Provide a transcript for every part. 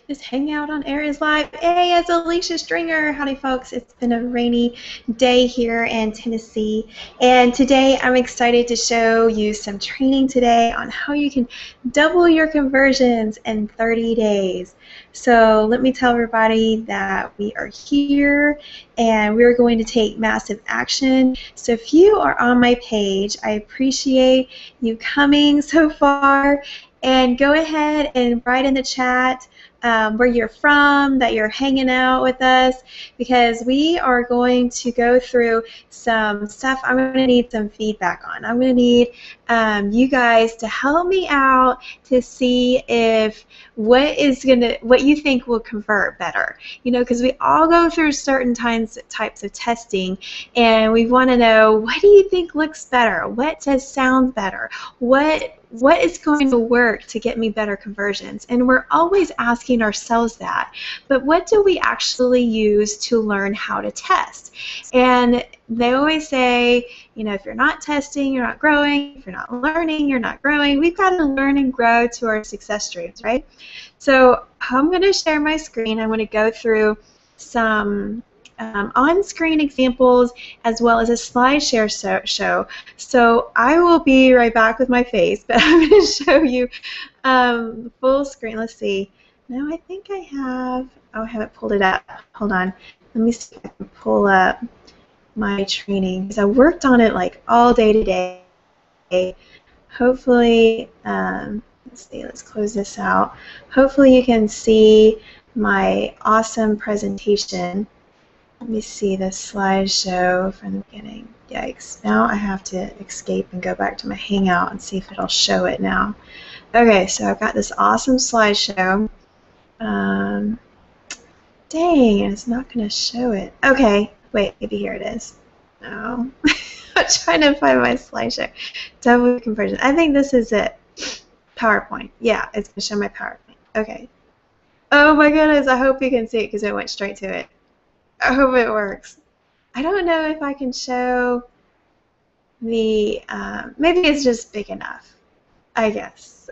This Hangout on Air is live. Hey, it's Alicia Stringer. Howdy, folks. It's been a rainy day here in Tennessee, and today I'm excited to show you some training today on how you can double your conversions in 30 days. So let me tell everybody that we are here, and we're going to take massive action. So if you are on my page, I appreciate you coming so far, and go ahead and write in the chat where you're from, that you're hanging out with us, because we are going to go through some stuff I'm going to need some feedback on. I'm going to need you guys to help me out to see if what you think will convert better. You know, because we all go through certain types of testing, and we want to know, what do you think looks better? What sounds better? What is going to work to get me better conversions? And we're always asking ourselves that. But what do we actually use to learn how to test? And they always say, you know, if you're not testing, you're not growing. If you're not learning, you're not growing. We've got to learn and grow to our success streams, right? So I'm going to share my screen. I'm going to go through some on-screen examples as well as a SlideShare show. So I will be right back with my face, but I'm going to show you full screen. Let's see. No, I think I have. Oh, I haven't pulled it up. Hold on. Let me see if I can pull up my training, because I worked on it like all day today. Hopefully, let's see. Let's close this out. Hopefully you can see my awesome presentation. Let me see the slideshow from the beginning. Yikes. Now I have to escape and go back to my Hangout and see if it'll show it now. Okay, so I've got this awesome slideshow. Dang, it's not going to show it. Okay, wait, maybe here it is. No. I'm trying to find my slideshow. Double conversion. I think this is it. PowerPoint. Yeah, it's going to show my PowerPoint. Okay. Oh my goodness, I hope you can see it because I went straight to it. I hope it works. I don't know if I can show the, maybe it's just big enough, I guess.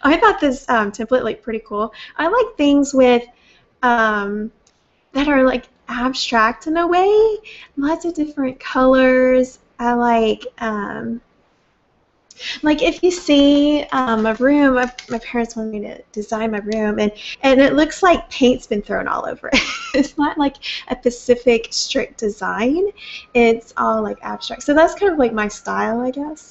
I thought this template looked pretty cool. I like things with, that are like abstract in a way, lots of different colors. I like if you see a room, my parents wanted me to design my room, and it looks like paint's been thrown all over it. It's not like a specific, strict design. It's all like abstract. So that's kind of like my style, I guess.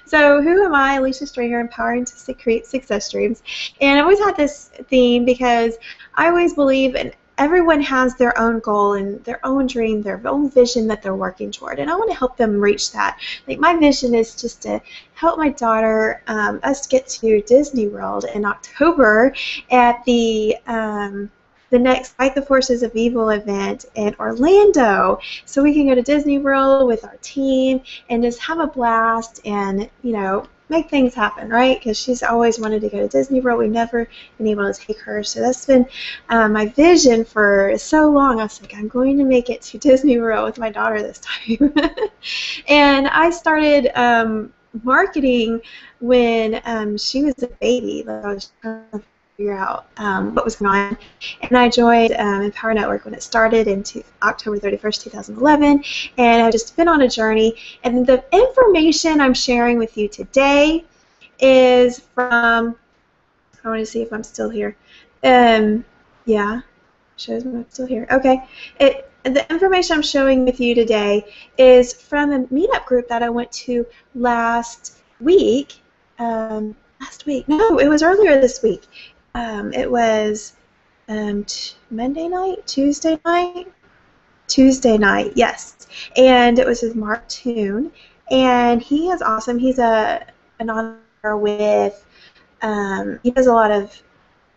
So who am I? Alicia Stringer, empowering to create success dreams. And I always had this theme because I always believe in everyone has their own goal and their own dream, their own vision that they're working toward, and I want to help them reach that. Like, my vision is just to help my daughter, us get to Disney World in October at the next Fight the Forces of Evil event in Orlando, so we can go to Disney World with our team and just have a blast and, you know, make things happen, right? Because she's always wanted to go to Disney World. We've never been able to take her, so that's been my vision for so long. I was like, I'm going to make it to Disney World with my daughter this time. And I started marketing when she was a baby. I was trying to figure out what was going on, and I joined Empower Network when it started in October 31st, 2011, and I've just been on a journey, and the information I'm sharing with you today is from, I want to see if I'm still here. Yeah, shows me I'm still here. Okay, the information I'm showing with you today is from a meetup group that I went to last week. No, it was earlier this week. It was Monday night, Tuesday night, yes. And it was with Mark Toon, and he is awesome. He's an entrepreneur with, he does a lot of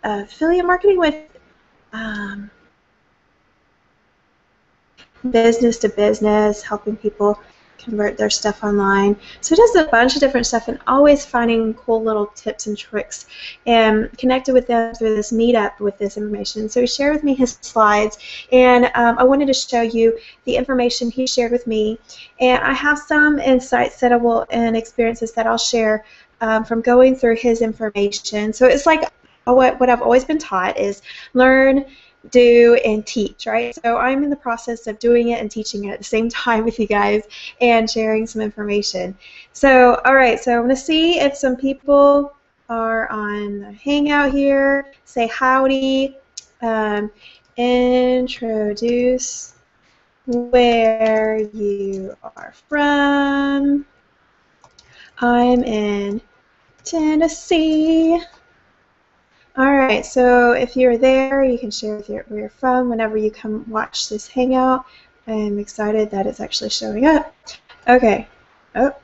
affiliate marketing with business to business, helping people convert their stuff online. So he does a bunch of different stuff, and always finding cool little tips and tricks, and connected with them through this meetup with this information. So he shared with me his slides, and I wanted to show you the information he shared with me. And I have some insights that I will, and experiences that I'll share from going through his information. So it's like what I've always been taught is learn, do, and teach, right? So I'm in the process of doing it and teaching it at the same time with you guys and sharing some information. So, all right, so I'm going to see if some people are on the Hangout here. Say howdy. Introduce where you are from. I'm in Tennessee. All right, so if you're there, you can share with where you're from whenever you come watch this Hangout. I'm excited that it's actually showing up. Okay. Oh,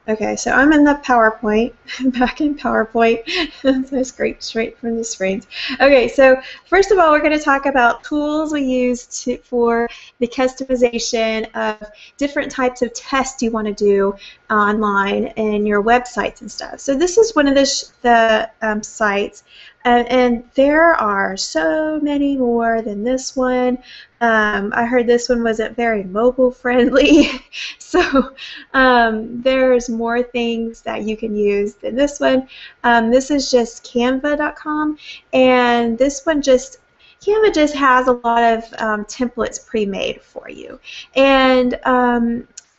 okay, so I'm in the PowerPoint, back in PowerPoint. That's great, straight from the screens. Okay, so first of all, we're going to talk about tools we use for the customization of different types of tests you want to do online in your websites and stuff. So this is one of the sites, and there are so many more than this one. I heard this one wasn't very mobile friendly, so there's more things that you can use than this one. This is just canva.com, and this one Canva just has a lot of templates pre-made for you. And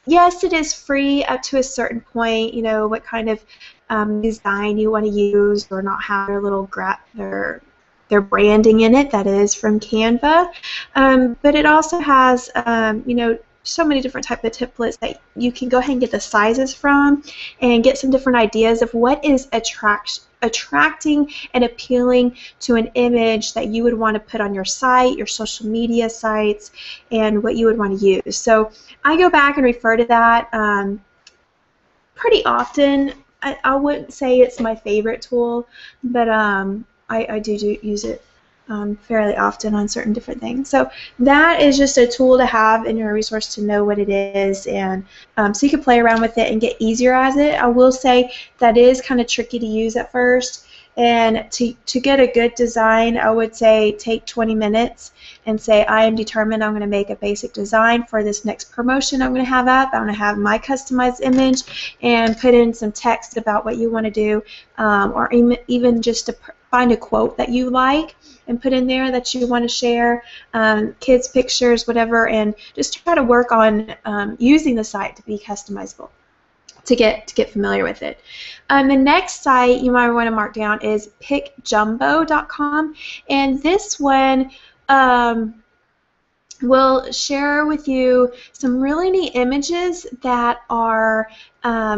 yes, it is free up to a certain point, you know, what kind of design you want to use or not have their little their branding in it. That is from Canva. But it also has, you know, so many different types of templates that you can go ahead and get the sizes from and get some different ideas of what is attracting and appealing to an image that you would want to put on your site, your social media sites, and what you would want to use. So I go back and refer to that pretty often. I wouldn't say it's my favorite tool, but I do use it fairly often on certain different things. So that is just a tool to have in your resource to know what it is, and so you can play around with it and get easier at it. I will say that is kind of tricky to use at first, and to get a good design, I would say take 20 minutes and say, I am determined I'm going to make a basic design for this next promotion I'm going to have up. I'm going to have my customized image and put in some text about what you want to do, or even just to find a quote that you like and put in there that you want to share, kids' pictures, whatever, and just try to work on using the site to be customizable, to get familiar with it. The next site you might want to mark down is pickjumbo.com, and this one will share with you some really neat images that are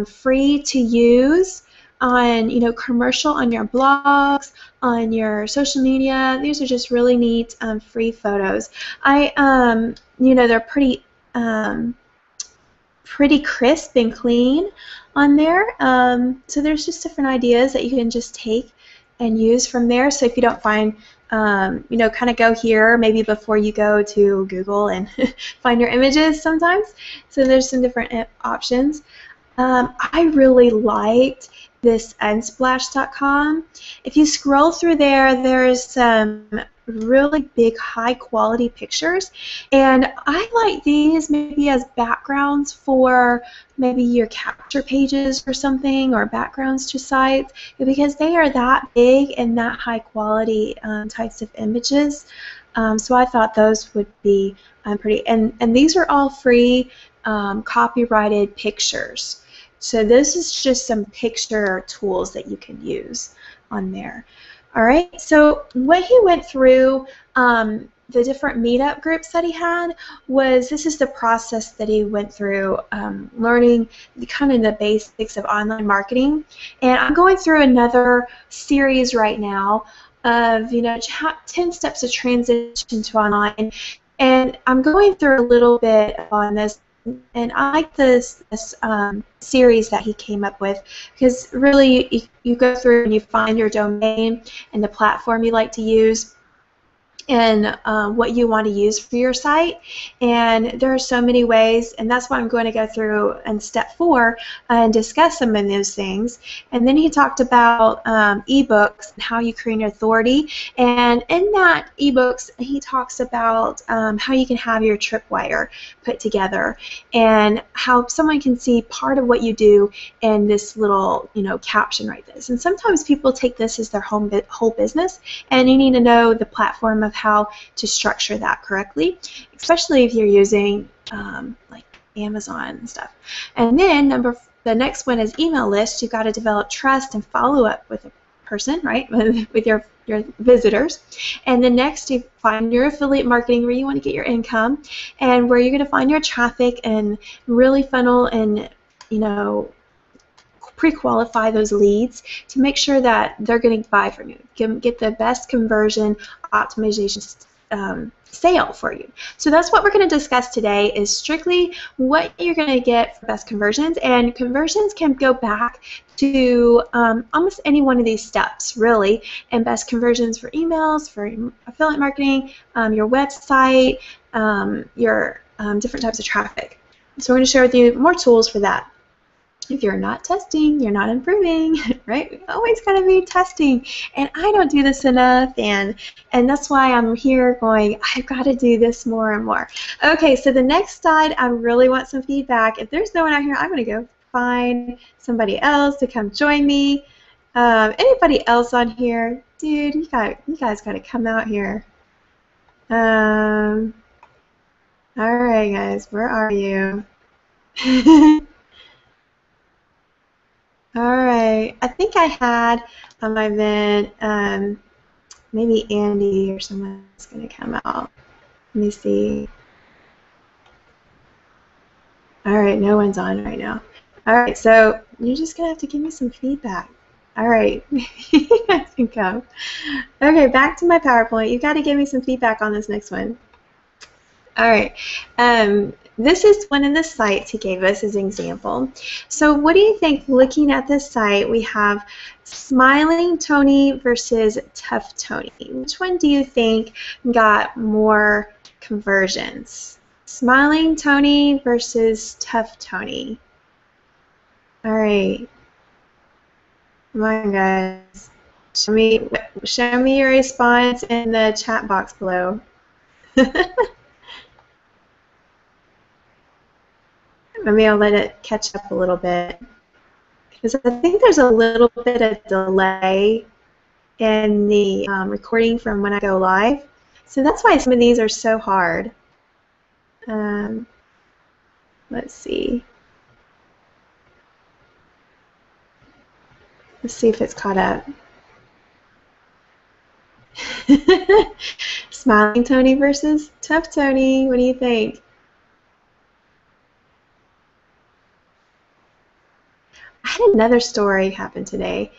free to use on, you know, commercial on your blogs, on your social media. These are just really neat free photos. You know, they're pretty crisp and clean on there. So there's just different ideas that you can just take and use from there. So if you don't find, you know, kind of go here maybe before you go to Google and find your images sometimes. So there's some different options. I really liked this unsplash.com. If you scroll through there, there's some really big high quality pictures, and I like these maybe as backgrounds for maybe your capture pages or something, or backgrounds to sites, because they are that big and that high quality types of images. So I thought those would be pretty, and these are all free copyrighted pictures. So this is just some picture tools that you can use on there. All right, so what he went through, the different meetup groups that he had, this is the process that he went through, learning kind of the basics of online marketing. And I'm going through another series right now of, you know, 10 steps of transition to online. And I'm going through a little bit on this. And I like this series that he came up with, because really you go through and you find your domain and the platform you like to use, and what you want to use for your site. And there are so many ways, and that's why I'm going to go through in step 4 and discuss some of those things. And then he talked about ebooks and how you create an authority. And in that ebooks, he talks about how you can have your tripwire put together and how someone can see part of what you do in this little, caption right there. And sometimes people take this as their whole business, and you need to know the platform of how to structure that correctly, especially if you're using like Amazon and stuff. And then the next one is email list. You've got to develop trust and follow up with a person, right, with your visitors. And then next, you find your affiliate marketing, where you want to get your income, and where you're going to find your traffic and really funnel and pre-qualify those leads to make sure that they're going to buy from you. Get the best conversion optimization sale for you. So that's what we're going to discuss today, is strictly what you're going to get for best conversions. And conversions can go back to almost any one of these steps, really. And best conversions for emails, for affiliate marketing, your website, your different types of traffic. So we're going to share with you more tools for that. If you're not testing, you're not improving, right? We always got to be testing, and I don't do this enough, and that's why I'm here going, I've got to do this more and more. Okay, so the next slide, I really want some feedback. If there's no one out here, I'm going to go find somebody else to come join me. Anybody else on here? Dude, you guys got to come out here. All right, guys, where are you? All right, I think I had on my event, maybe Andy or someone is going to come out. Let me see. All right, no one's on right now. All right, so you're just going to have to give me some feedback. All right, you guys can come. Okay, back to my PowerPoint. You got to give me some feedback on this next one. All right. This is one of the sites he gave us as an example. So what do you think, looking at this site, we have Smiling Tony versus Tough Tony. Which one do you think got more conversions? Smiling Tony versus Tough Tony. All right. Come on, guys. Show me your response in the chat box below. Maybe I'll let it catch up a little bit, because I think there's a little bit of delay in the recording from when I go live. So that's why some of these are so hard. Let's see. Let's see if it's caught up. Smiling Tony versus Tough Tony. What do you think? I had another story happen today.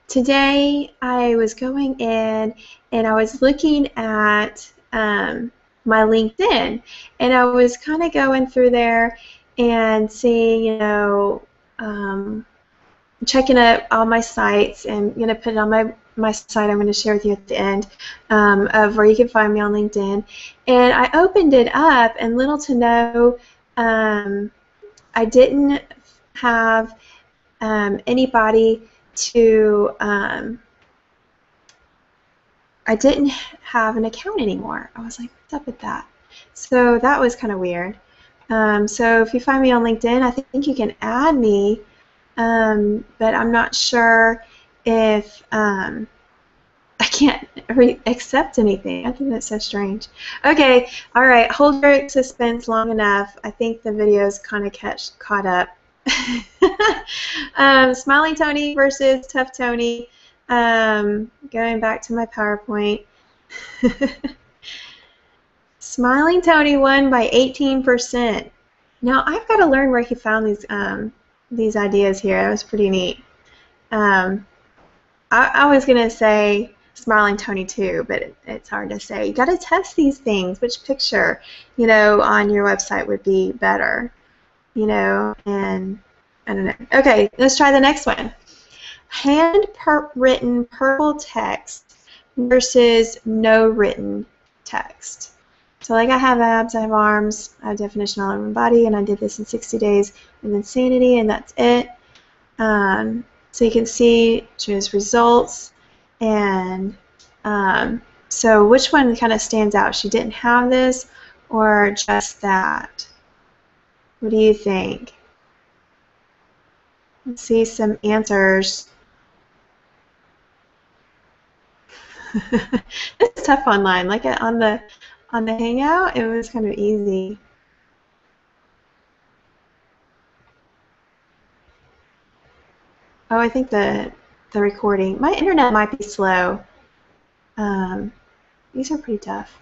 Today I was going in and I was looking at my LinkedIn, and I was kind of going through there and seeing, checking up all my sites, and going to put it on my site I'm going to share with you at the end of where you can find me on LinkedIn. And I opened it up, and little to no, I didn't have anybody to, I didn't have an account anymore. I was like, what's up with that? So that was kind of weird. So if you find me on LinkedIn, I think you can add me, but I'm not sure if I can't accept anything. I think that's so strange. Okay, all right, hold your suspense long enough. I think the video's kind of caught up. Smiling Tony versus Tough Tony. Going back to my PowerPoint. Smiling Tony won by 18%. Now I've got to learn where he found these ideas here. That was pretty neat. I was gonna say Smiling Tony too, but it's hard to say. You got to test these things. Which picture, on your website would be better, and I don't know. Okay, let's try the next one. Hand-written purple text versus no written text. So like I have abs, I have arms, I have definition all over my body, and I did this in 60 days of insanity, and that's it. So you can see choose results, and so which one kind of stands out? She didn't have this or just that? What do you think? Let's see some answers. It's tough online. Like on the Hangout, it was kind of easy. Oh, I think the recording. My internet might be slow. These are pretty tough.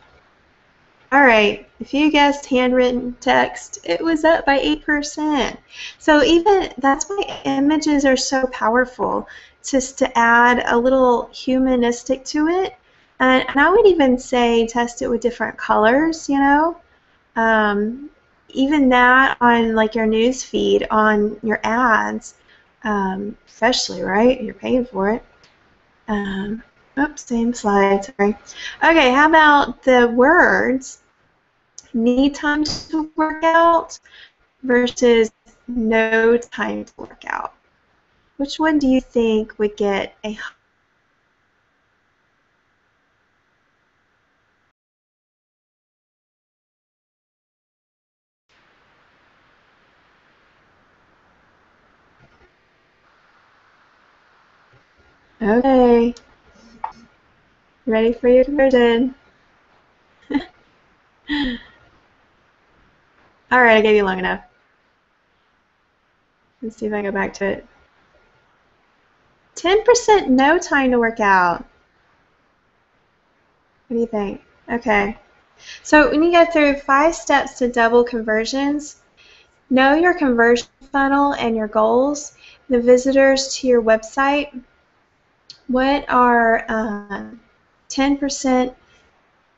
All right, if you guessed handwritten text, it was up by 8%. So even that's why images are so powerful, just to add a little humanistic to it. And I would even say test it with different colors, you know. Even that on like your news feed, on your ads, especially, right? You're paying for it. Oops, same slide, sorry. Okay, how about the words need time to work out versus no time to work out? Which one do you think would get a... Okay, ready for your conversion. All right, I gave you long enough. Let's see if I go back to it. 10% no time to work out. What do you think? Okay. So when you go through 5 steps to double conversions, know your conversion funnel and your goals, the visitors to your website. What are 10%,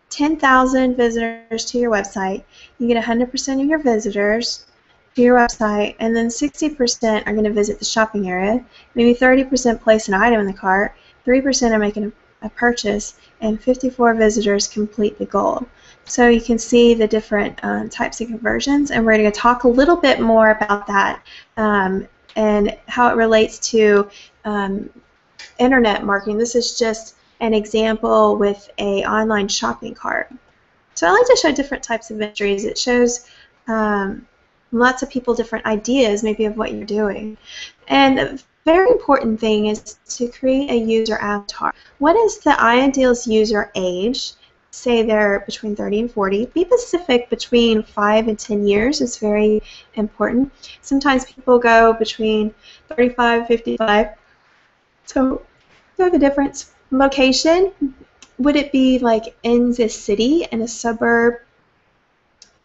10,000 visitors to your website? You get 100% of your visitors to your website, and then 60% are going to visit the shopping area. Maybe 30% place an item in the cart, 3% are making a purchase, and 54 visitors complete the goal. So you can see the different types of conversions, and we're going to talk a little bit more about that and how it relates to internet marketing. This is just an example with an online shopping cart. So I like to show different types of imageries. It shows lots of people different ideas maybe of what you're doing. And the very important thing is to create a user avatar. What is the ideal user age? Say they're between 30 and 40. Be specific. Between 5 and 10 years is very important. Sometimes people go between 35 and 55. So know the difference. Location, would it be like in the city, in a suburb?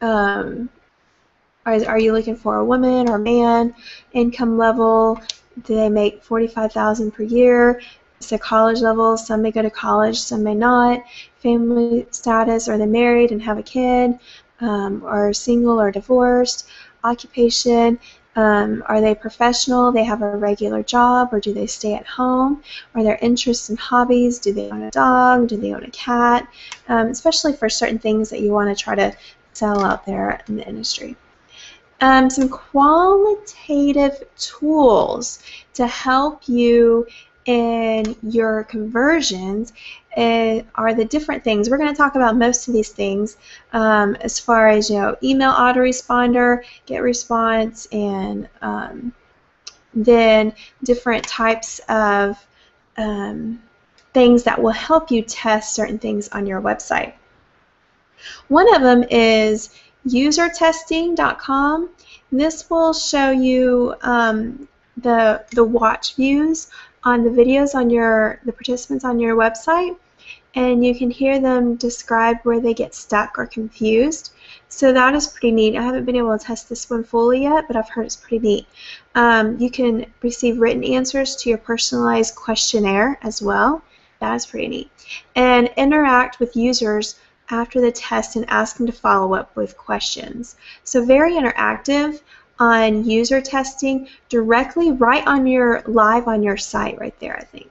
Are you looking for a woman or a man? Income level, do they make $45,000 per year? So college level, some may go to college, some may not. Family status, are they married and have a kid? Or single or divorced? Occupation, are they professional? They have a regular job, or do they stay at home? Are their interests and hobbies? Do they own a dog? Do they own a cat? Especially for certain things that you want to try to sell out there in the industry. Some qualitative tools to help you in your conversions are the different things. We're going to talk about most of these things as far as, you know, email autoresponder, get response, and then different types of things that will help you test certain things on your website. One of them is usertesting.com. This will show you the watch views on the videos on the participants on your website, and you can hear them describe where they get stuck or confused. So that is pretty neat. I haven't been able to test this one fully yet, but I've heard it's pretty neat. You can receive written answers to your personalized questionnaire as well. That is pretty neat. And interact with users after the test and ask them to follow up with questions. So very interactive on user testing directly right on your live on your site right there, I think.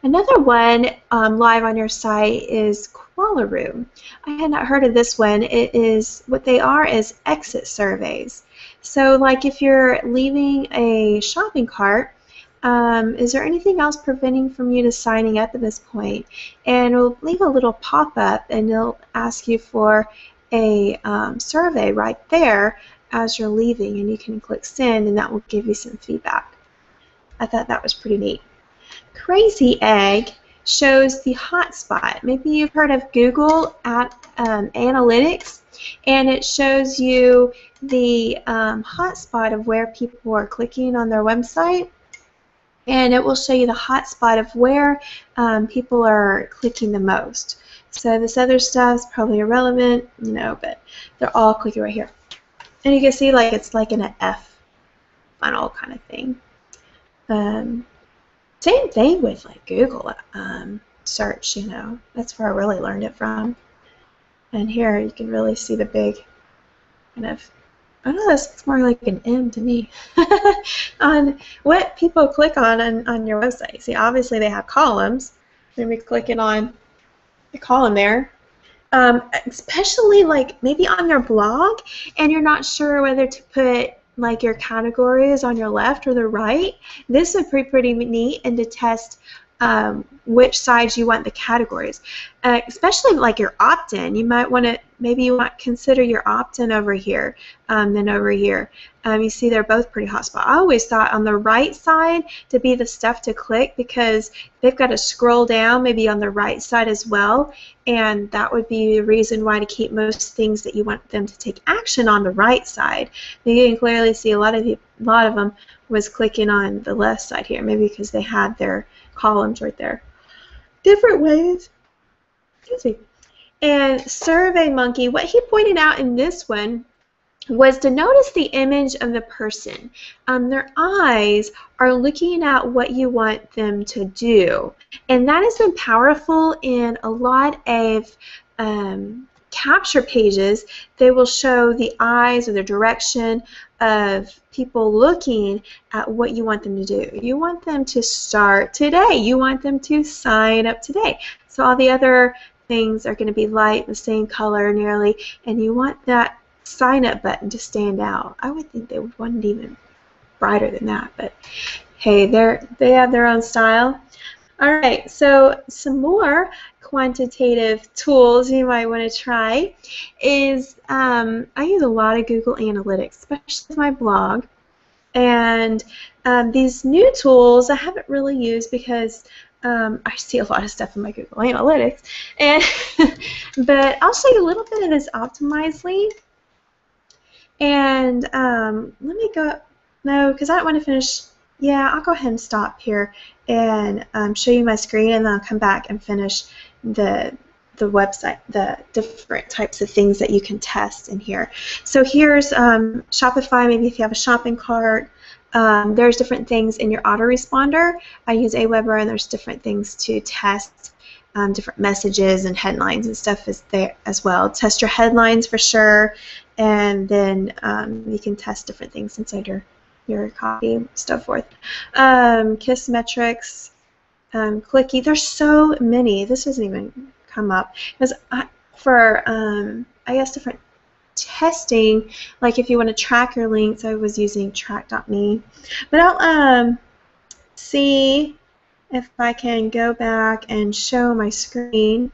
Another one live on your site is Koala Room. I had not heard of this one. It is, what they are is exit surveys. So like if you're leaving a shopping cart, is there anything else preventing from you to signing up at this point? And it'll leave a little pop-up and it'll ask you for a survey right there as you're leaving, and you can click send and that will give you some feedback. I thought that was pretty neat. Crazy Egg shows the hotspot. Maybe you've heard of Google Analytics, and it shows you the hotspot of where people are clicking on their website, and it will show you the hotspot of where people are clicking the most. So this other stuff is probably irrelevant, you know, but they're all clicking right here. And you can see like it's like in an F funnel kind of thing. Same thing with like Google search, you know. That's where I really learned it from. And here you can really see the big kind of, I don't know, this looks more like an M to me, on what people click on your website. See, obviously they have columns. Maybe clicking on the column there. Especially like maybe on your blog and you're not sure whether to put like your categories on your left or the right. This would be pretty neat, and to test which sides you want the categories. Especially like your opt-in, you might want to, maybe you want to consider your opt-in over here than over here. You see they're both pretty hotspot. I always thought on the right side to be the stuff to click, because they've got to scroll down maybe on the right side as well, and that would be the reason why to keep most things that you want them to take action on the right side. You can clearly see a lot of them was clicking on the left side here, maybe because they had their columns right there. Different ways. Excuse me. And SurveyMonkey, what he pointed out in this one was to notice the image of the person. Their eyes are looking at what you want them to do. And that has been powerful in a lot of capture pages. They will show the eyes or the direction of people looking at what you want them to do. You want them to start today. You want them to sign up today. So all the other things are going to be light, the same color nearly, and you want that sign up button to stand out. I would think they would want it even brighter than that, but hey, they have their own style. All right, so some more quantitative tools you might want to try is I use a lot of Google Analytics, especially with my blog, and these new tools I haven't really used because I see a lot of stuff in my Google Analytics, and but I'll show you a little bit of this Optimizely. And let me go, no, because I don't want to finish. Yeah, I'll go ahead and stop here and show you my screen, and then I'll come back and finish the website, the different types of things that you can test in here. So here's Shopify, maybe if you have a shopping cart. There's different things in your autoresponder. I use Aweber, and there's different things to test. Different messages and headlines and stuff is there as well. Test your headlines for sure, and then you can test different things inside your copy and so forth. Kiss metrics, clicky. There's so many. This doesn't even come up because for I guess different testing. Like if you want to track your links, I was using track.me, but I'll see if I can go back and show my screen.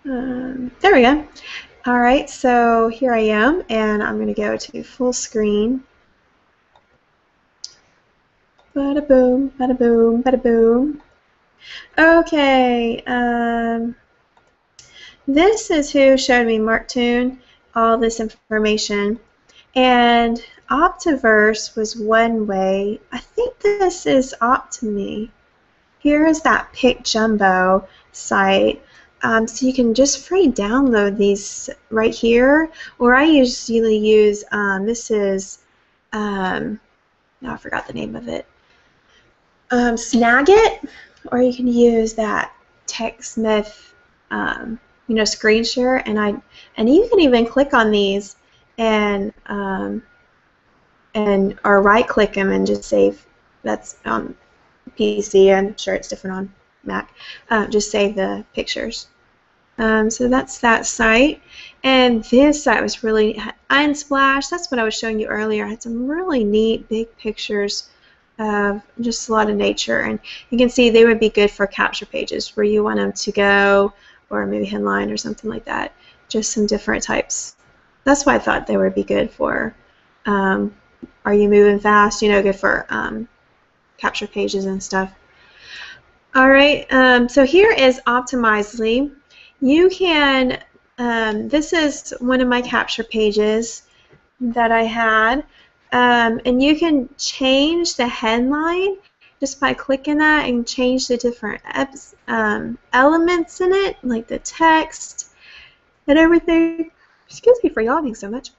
There we go. All right, so here I am, and I'm going to go to full screen. Bada boom, bada boom, bada boom. Okay, this is who showed me Marktoon all this information, and Optiverse was one way. I think this is Optime. Here is that Pick Jumbo site. So you can just free download these right here, or I usually use, this is, now I forgot the name of it, Snagit, or you can use that TechSmith, you know, screen share, and you can even click on these and or right click them and just save That's on PC. I'm sure it's different on Mac. Just save the pictures. So that's that site. And this site was really Unsplash. That's what I was showing you earlier. I had some really neat big pictures of just a lot of nature. And you can see they would be good for capture pages where you want them to go, or maybe headline or something like that. Just some different types. That's why I thought they would be good for Are You Moving Fast? You know, good for capture pages and stuff. All right, so here is Optimizely. You can, this is one of my capture pages that I had, and you can change the headline just by clicking that and change the different elements in it, like the text and everything. Excuse me for yawning so much.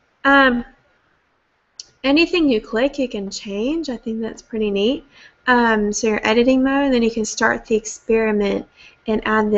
Anything you click, you can change. I think that's pretty neat. So your editing mode, and then you can start the experiment and add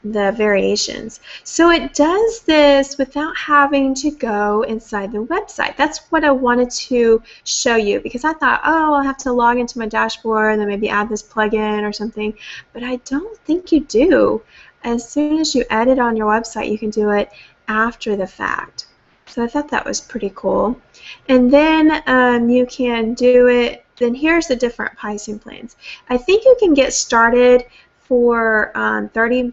the variations. So it does this without having to go inside the website. That's what I wanted to show you, because I thought, oh, I'll have to log into my dashboard and then maybe add this plugin or something. But I don't think you do. As soon as you edit on your website, you can do it after the fact. So I thought that was pretty cool. And then you can do it, then here's the different pricing plans. I think you can get started for 30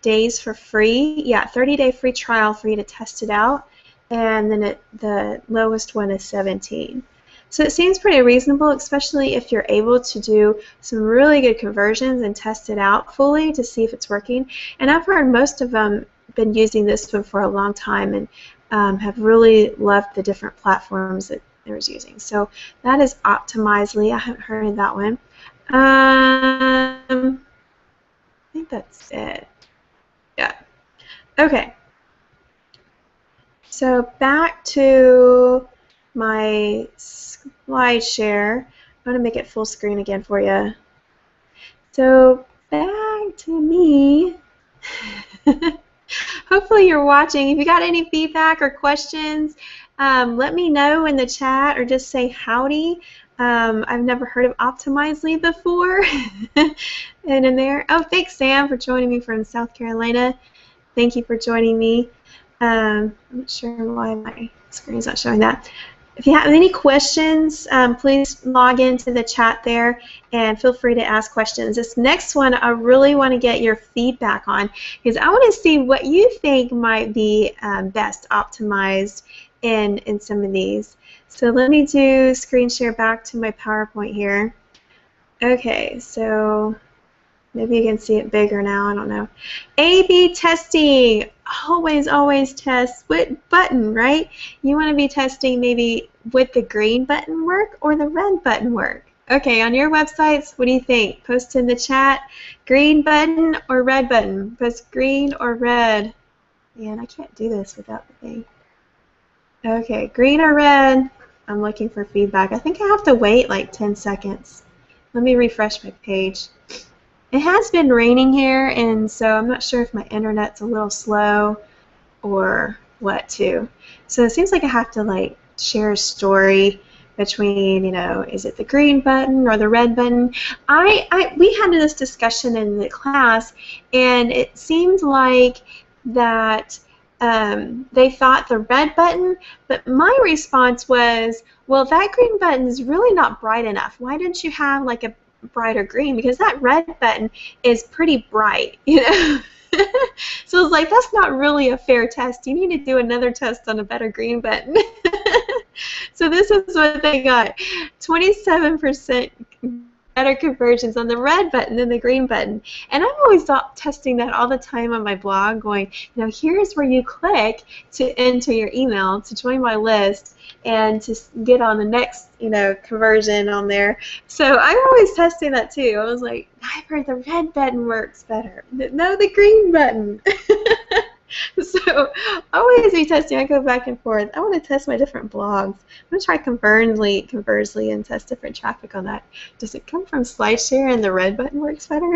days for free. Yeah, 30-day free trial for you to test it out. And then the lowest one is 17. So it seems pretty reasonable, especially if you're able to do some really good conversions and test it out fully to see if it's working. And I've heard most of them been using this one for a long time and have really loved the different platforms that they was using. So that is Optimizely. I haven't heard of that one. I think that's it. Yeah. Okay. So back to my slide share. I'm going to make it full screen again for you. So back to me. Hopefully you're watching. If you got any feedback or questions, let me know in the chat or just say howdy. I've never heard of Optimizely before. And in there, oh, thanks Sam for joining me from South Carolina. Thank you for joining me. I'm not sure why my screen's not showing that. If you have any questions, please log into the chat there and feel free to ask questions. This next one I really want to get your feedback on, because I want to see what you think might be best optimized in some of these. So let me do screen share back to my PowerPoint here. Okay, so maybe you can see it bigger now, I don't know. A/B testing, always test with button, right? You want to be testing maybe with the green button work or the red button work. Okay, on your websites, what do you think? Post in the chat, green button or red button? Post green or red. Man, I can't do this without the thing. Okay, green or red? I'm looking for feedback. I think I have to wait like 10 seconds. Let me refresh my page. It has been raining here, and so I'm not sure if my internet's a little slow or what too. So it seems like I have to like share a story between, you know, is it the green button or the red button? We had this discussion in the class, and it seemed like that they thought the red button, but my response was, well, that green button is really not bright enough. Why didn't you have like a brighter green? Because that red button is pretty bright, you know. So it's like, that's not really a fair test. You need to do another test on a better green button. So this is what they got: 27% better conversions on the red button than the green button. And I'm always testing that all the time on my blog, going, you know, here's where you click to enter your email to join my list and to get on the next, you know, conversion on there. So I'm always testing that too. I was like, I've heard the red button works better. No, the green button. So always be testing. I go back and forth. I want to test my different blogs. I'm going to try Conversely, and test different traffic on that. Does it come from SlideShare and the red button works better?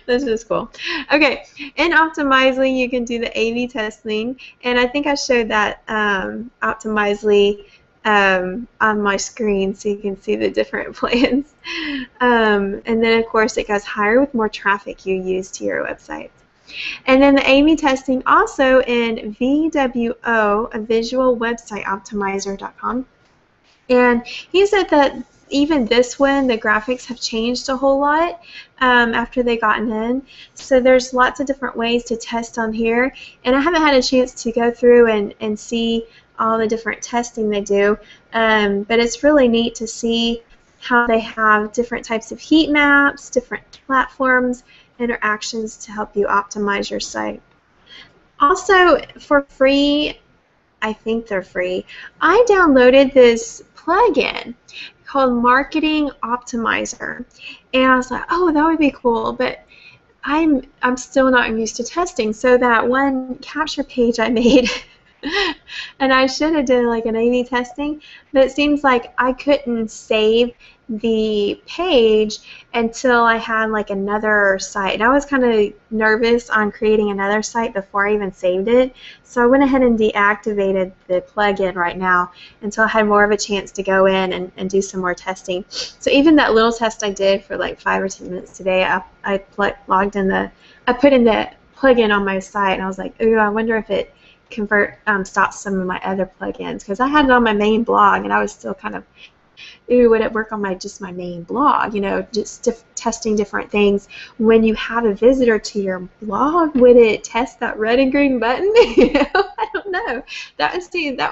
That's just cool. Okay, in Optimizely, you can do the A/B testing, and I think I showed that Optimizely on my screen so you can see the different plans. And then, of course, it goes higher with more traffic you use to your website. And then the A/B testing also in VWO, a visual website optimizer.com. And he said that even this one, the graphics have changed a whole lot after they gotten in. So there's lots of different ways to test on here. And I haven't had a chance to go through and see all the different testing they do. But it's really neat to see how they have different types of heat maps, different platforms, interactions to help you optimize your site. Also, for free, I think they're free, I downloaded this plugin called Marketing Optimizer, and I was like, oh, that would be cool, but I'm still not used to testing. So that one capture page I made, and I should have done like an A/B testing, but it seems like I couldn't save the page until I had like another site. And I was kind of nervous on creating another site before I even saved it. So I went ahead and deactivated the plugin right now until I had more of a chance to go in and do some more testing. So even that little test I did for like 5 or 10 minutes today, I put in the plugin on my site, and I was like, ooh, I wonder if it stops some of my other plugins, because I had it on my main blog and I was still kind of, ooh, would it work on just my main blog? You know, just testing different things. When you have a visitor to your blog, would it test that red and green button? You know, I don't know. That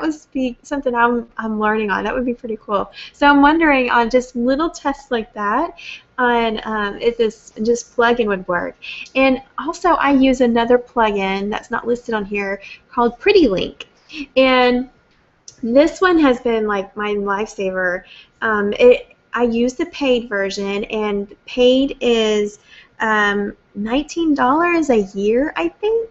was something I'm learning on. That would be pretty cool. So I'm wondering on just little tests like that, on if this just plugin would work. And also I use another plugin that's not listed on here called Pretty Link. And this one has been like my lifesaver. I use the paid version, and paid is $19 a year, I think.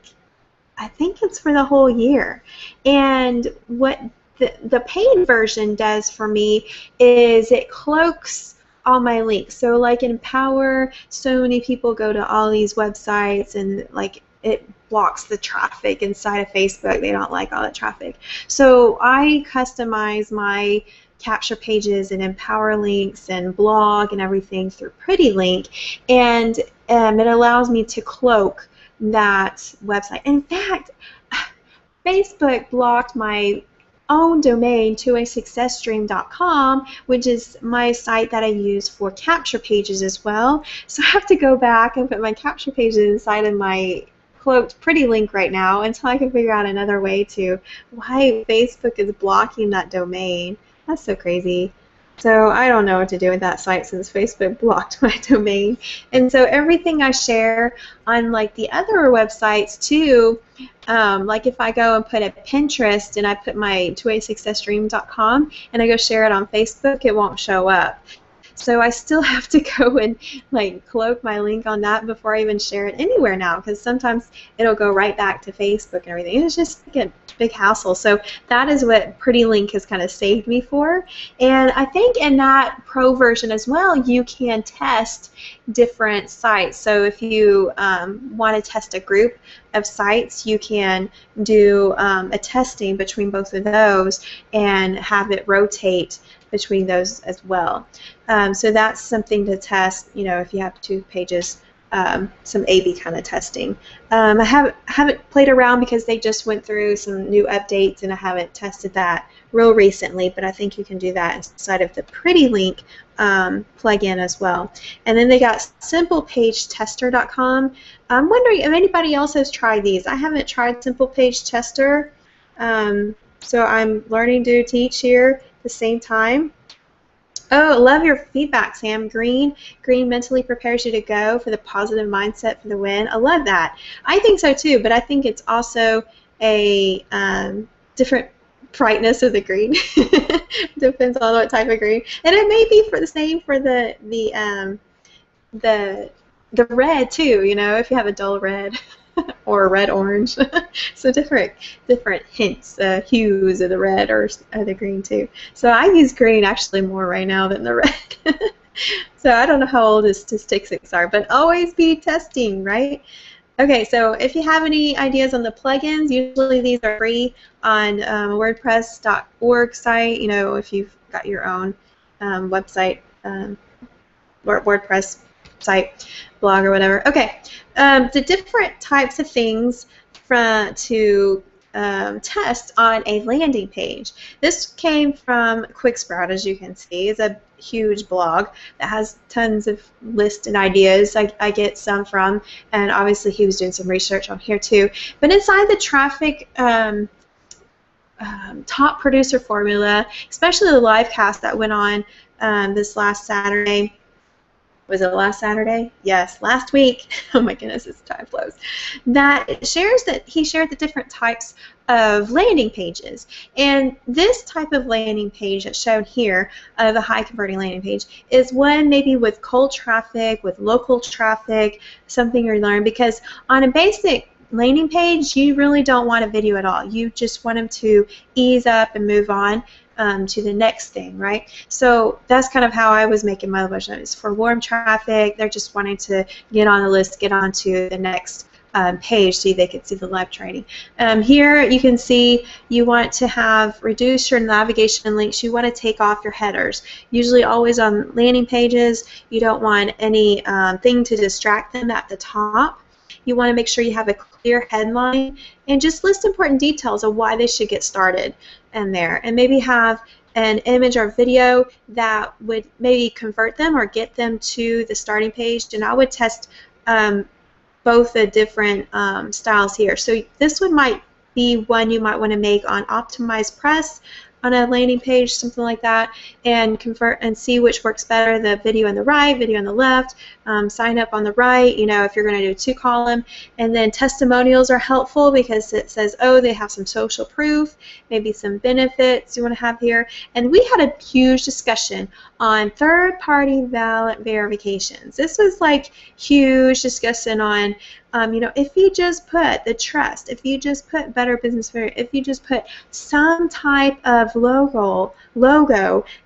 I think it's for the whole year. And what the paid version does for me is it cloaks all my links. So like in Power, so many people go to all these websites, and like it blocks the traffic inside of Facebook. They don't like all that traffic. So I customize my capture pages and Empower links and blog and everything through Pretty Link, and it allows me to cloak that website. In fact, Facebook blocked my own domain, twoaysuccessstream.com, which is my site that I use for capture pages as well. So I have to go back and put my capture pages inside of my cloaked Pretty Link right now until I can figure out another way to why Facebook is blocking that domain. That's so crazy. So I don't know what to do with that site since Facebook blocked my domain. And so everything I share on like the other websites too, like if I go and put a Pinterest and I put my twoaysuccessstream.com and I go share it on Facebook, it won't show up. So I still have to go and like cloak my link on that before I even share it anywhere now, because sometimes it'll go right back to Facebook and everything. It's just like a big hassle. So that is what Pretty Link has kind of saved me for. And I think in that pro version as well, you can test different sites. So if you want to test a group of sites, you can do a testing between both of those and have it rotate between those as well. So that's something to test, you know, if you have 2 pages, some A/B kind of testing. I haven't played around because they just went through some new updates, and I haven't tested that real recently, but I think you can do that inside of the Pretty Link plugin as well. And then they got simplepagetester.com. I'm wondering if anybody else has tried these. I haven't tried Simple Page Tester, so I'm learning to teach here at the same time. Oh, love your feedback, Sam. Green mentally prepares you to go for the positive mindset for the win. I love that. I think so too, but I think it's also a different brightness of the green. Depends on what type of green, and it may be for the same for the red too. You know, if you have a dull red. Or red orange. So different hints, hues of the red or the green too. So I use green actually more right now than the red. So I don't know how old the statistics are, but always be testing, right? Okay, so if you have any ideas on the plugins, usually these are free on WordPress.org site. You know, if you've got your own website, WordPress site, blog, or whatever. Okay, the different types of things to test on a landing page. This came from QuickSprout, as you can see. It's a huge blog that has tons of lists and ideas I get some from, and obviously he was doing some research on here too. But inside the traffic top producer formula, especially the live cast that went on this last Saturday. Was it last Saturday? Yes, last week. Oh my goodness, this time flows. He shared the different types of landing pages. And this type of landing page that's shown here, the high converting landing page, is one maybe with cold traffic, with local traffic, something you learn, because on a basic landing page, you really don't want a video at all. You just want them to ease up and move on to the next thing, right? So that's kind of how I was making my websites. For warm traffic, they're just wanting to get on the list, get on to the next page so they can see the live training. Here you can see you want to have reduce your navigation links. You want to take off your headers. Usually always on landing pages, you don't want any thing to distract them at the top. You want to make sure you have a clear headline and just list important details of why they should get started in there, and maybe have an image or video that would maybe convert them or get them to the starting page. And I would test both the different styles here. So this one might be one you might want to make on optimized press on a landing page, something like that, and convert and see which works better, the video on the right, video on the left, sign up on the right, you know, if you're going to do 2-column. And then testimonials are helpful because it says, oh, they have some social proof, maybe some benefits you want to have here. And we had a huge discussion on third-party verifications. This was like huge discussion on you know, if you just put the trust, if you just put Better Business, if you just put some type of logo,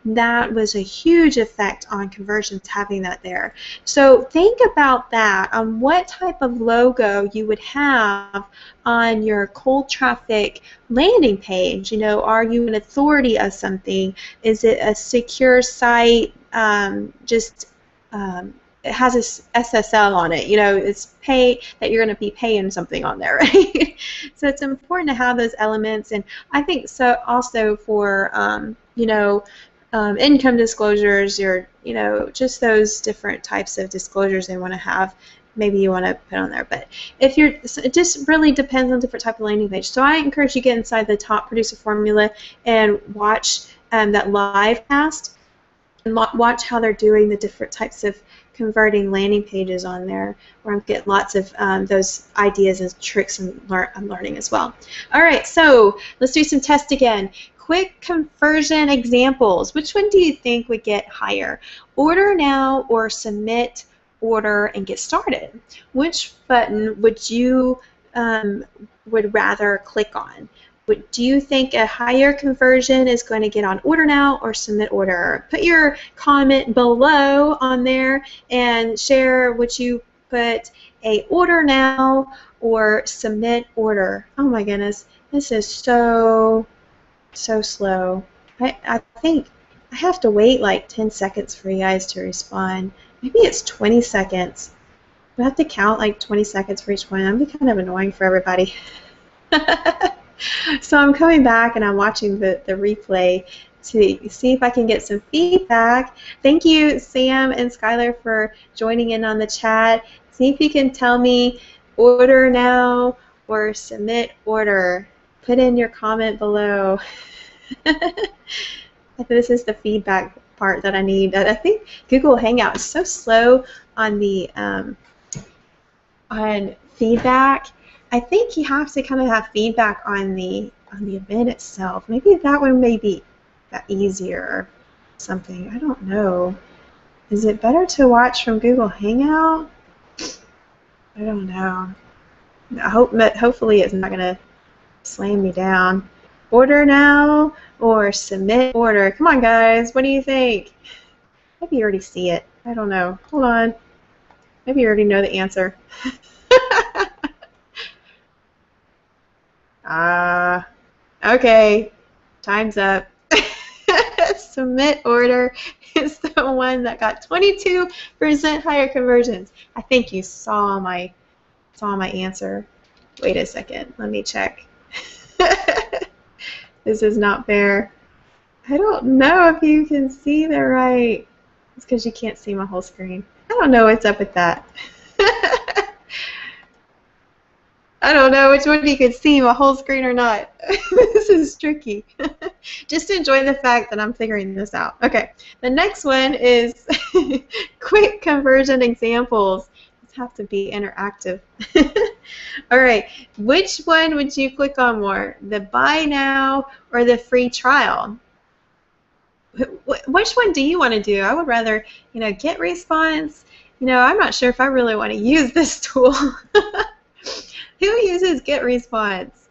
that was a huge effect on conversions having that there. So think about that, on what type of logo you would have on your cold traffic landing page. You know, are you an authority of something? Is it a secure site? It has a SSL on it. You know, it's pay that you're going to be paying something on there, right? So it's important to have those elements. And I think so also for you know, income disclosures, or you know, just those different types of disclosures they want to have. Maybe you want to put on there, but if you're, it just really depends on different type of landing page. So I encourage you to get inside the top producer formula and watch that live cast and watch how they're doing the different types of converting landing pages on there, where I'm getting lots of those ideas and tricks I'm learning as well. All right, so let's do some tests again. Quick conversion examples. Which one do you think would get higher? Order now or submit order and get started? Which button would you would rather click on? Do you think a higher conversion is going to get on order now or submit order? Put your comment below on there and share what you put, a order now or submit order. Oh my goodness, this is so slow. I think I have to wait like 10 seconds for you guys to respond. Maybe it's 20 seconds. I have to count like 20 seconds for each one. That'd be kind of annoying for everybody. So I'm coming back and I'm watching the replay to see if I can get some feedback. Thank you, Sam and Skylar, for joining in on the chat. See if you can tell me order now or submit order. Put in your comment below. This is the feedback part that I need. I think Google Hangout is so slow on the on feedback. I think you have to kind of have feedback on the event itself. Maybe that one may be easier or something. I don't know. Is it better to watch from Google Hangout? I don't know. Hopefully it's not going to slam me down. Order now or submit order. Come on, guys. What do you think? Maybe you already see it. I don't know. Hold on. Maybe you already know the answer. Okay, time's up. Submit order is the one that got 22% higher conversions. I think you saw my answer. Wait a second, let me check. This is not fair. I don't know if you can see the right. It's because you can't see my whole screen. I don't know what's up with that. I don't know which one you could see, my whole screen or not. This is tricky. Just enjoy the fact that I'm figuring this out. Okay, the next one is quick conversion examples. These have to be interactive. All right, which one would you click on more, the buy now or the free trial? Which one do you want to do? I would rather, get response. I'm not sure if I really want to use this tool. Who uses get response?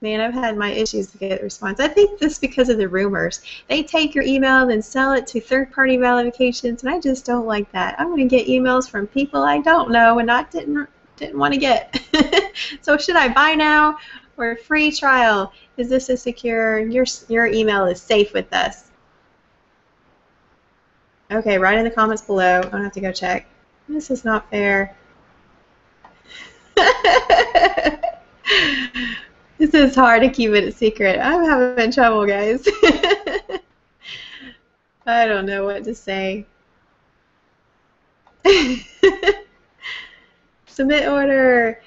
Man, I've had my issues to get response. I think this is because of the rumors. They take your email and sell it to third-party verifications, and I just don't like that. I'm going to get emails from people I don't know and I didn't want to get. So should I buy now or free trial? Is this a secure? Your email is safe with us. Okay, write in the comments below. I don't have to go check. This is not fair. This is hard to keep it a secret. I'm having trouble, guys. I don't know what to say. Submit order.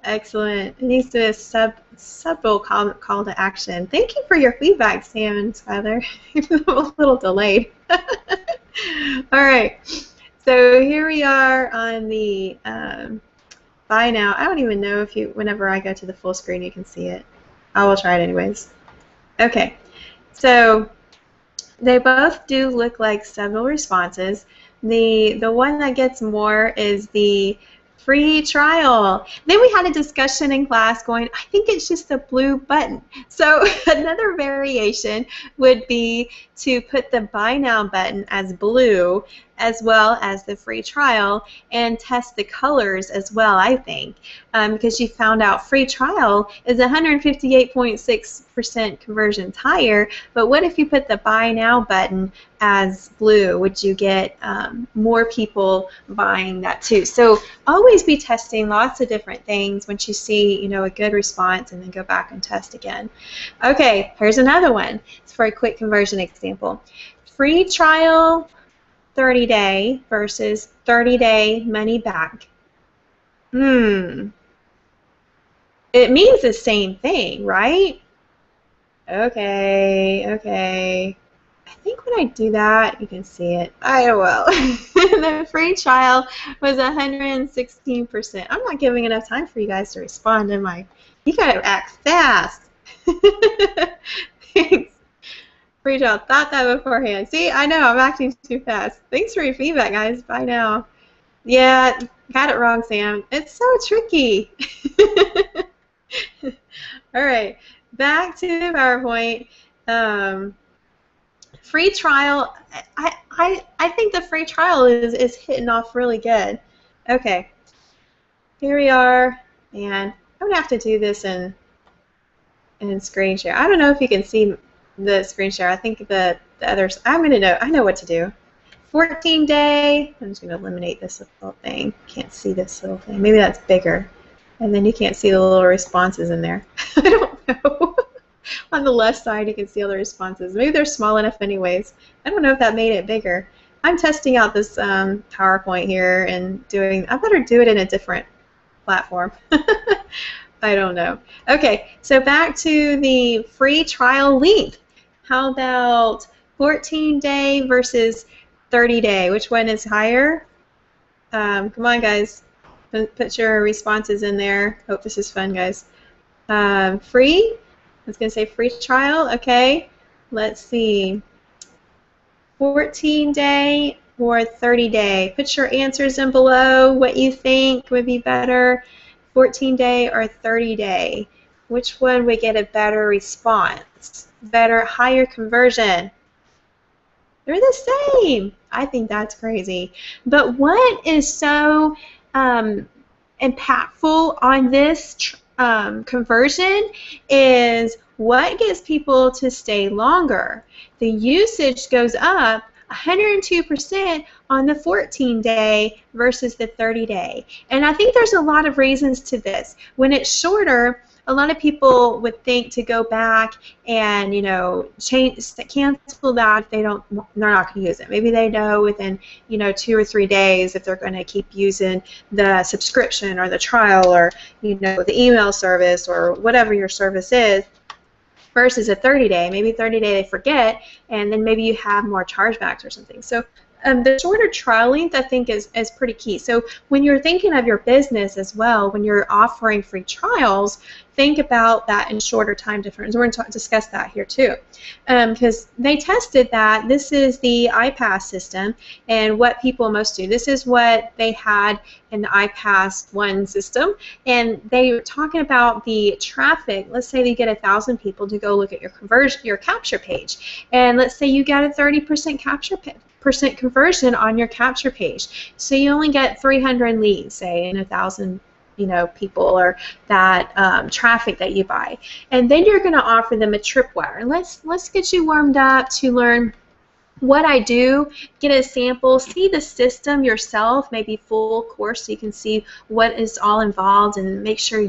Excellent. It needs to be a subtle call to action. Thank you for your feedback, Sam and Skylar. I'm a little delayed. All right. So here we are on the buy now. I don't even know if whenever I go to the full screen, you can see it. I will try it anyways. Okay. So they both do look like several responses. The one that gets more is the free trial. Then we had a discussion in class going, I think it's just a blue button. So another variation would be to put the buy now button as blue as well as the free trial and test the colors as well, I think, because you found out free trial is 158.6% conversions higher, but what if you put the buy now button as blue? Would you get more people buying that too? So always be testing lots of different things once you see, a good response, and then go back and test again. Okay, here's another one. It's for a quick conversion example. Free trial 30-day versus 30-day money back. It means the same thing, right? Okay. I think when I do that, you can see it. I will. The free trial was 116%. I'm not giving enough time for you guys to respond, am I? You gotta act fast. Thanks. Free trial. Thought that beforehand. See, I know I'm acting too fast. Thanks for your feedback, guys. Bye now. Yeah, got it wrong, Sam. It's so tricky. All right, back to the PowerPoint. Free trial. I think the free trial is hitting off really good. Okay, here we are, and I'm gonna have to do this in screen share. I don't know if you can see the screen share. I think the others. I know what to do. 14-day. I'm just going to eliminate this little thing. Can't see this little thing. Maybe that's bigger. And then you can't see the little responses in there. I don't know. On the left side, you can see all the responses. Maybe they're small enough anyways. I don't know if that made it bigger. I'm testing out this PowerPoint here and I better do it in a different platform. I don't know. Okay, so back to the free trial length. How about 14-day versus 30-day? Which one is higher? Come on, guys. Put your responses in there. Hope this is fun, guys. Free? I was going to say free trial. Okay. Let's see. 14-day or 30-day? Put your answers in below. What you think would be better. 14-day or 30-day? Which one would get a better response? Better, higher conversion? They're the same. I think that's crazy. But what is so impactful on this conversion is what gets people to stay longer. The usage goes up 102% on the 14-day versus the 30-day. And I think there's a lot of reasons to this. When it's shorter, a lot of people would think to go back and, you know, cancel that if they're not going to use it. Maybe they know within, you know, 2 or 3 days if they're going to keep using the subscription or the trial or, you know, the email service or whatever your service is. Versus a 30-day, maybe 30-day they forget, and then maybe you have more chargebacks or something. So the shorter trial length, I think, is pretty key. So when you're thinking of your business as well, when you're offering free trials, think about that in shorter time difference. We're going to discuss that here too, because they tested that. This is the iPass system, and what people most do. This is what they had in the iPass 1 system, and they were talking about the traffic. Let's say they get 1,000 people to go look at your capture page, and let's say you get a 30% conversion on your capture page. So you only get 300 leads, say, in 1,000, you know, people or that traffic that you buy, and then you're going to offer them a tripwire. Let's get you warmed up to learn what I do, get a sample, see the system yourself, maybe full course so you can see what is all involved and make sure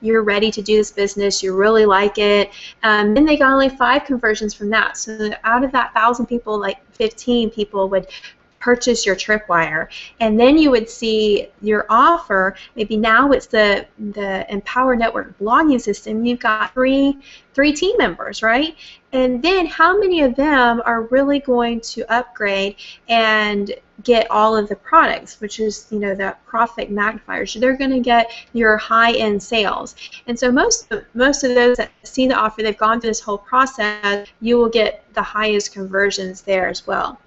you're ready to do this business, you really like it. Then they got only 5 conversions from that. So out of that 1,000 people, like 15 people would purchase your tripwire, and then you would see your offer. Maybe now it's the Empower Network blogging system. You've got three team members, right? And then how many of them are really going to upgrade and get all of the products, which is, you know, the profit magnifiers? They're going to get your high-end sales. And so most of those that see the offer, they've gone through this whole process, you will get the highest conversions there as well.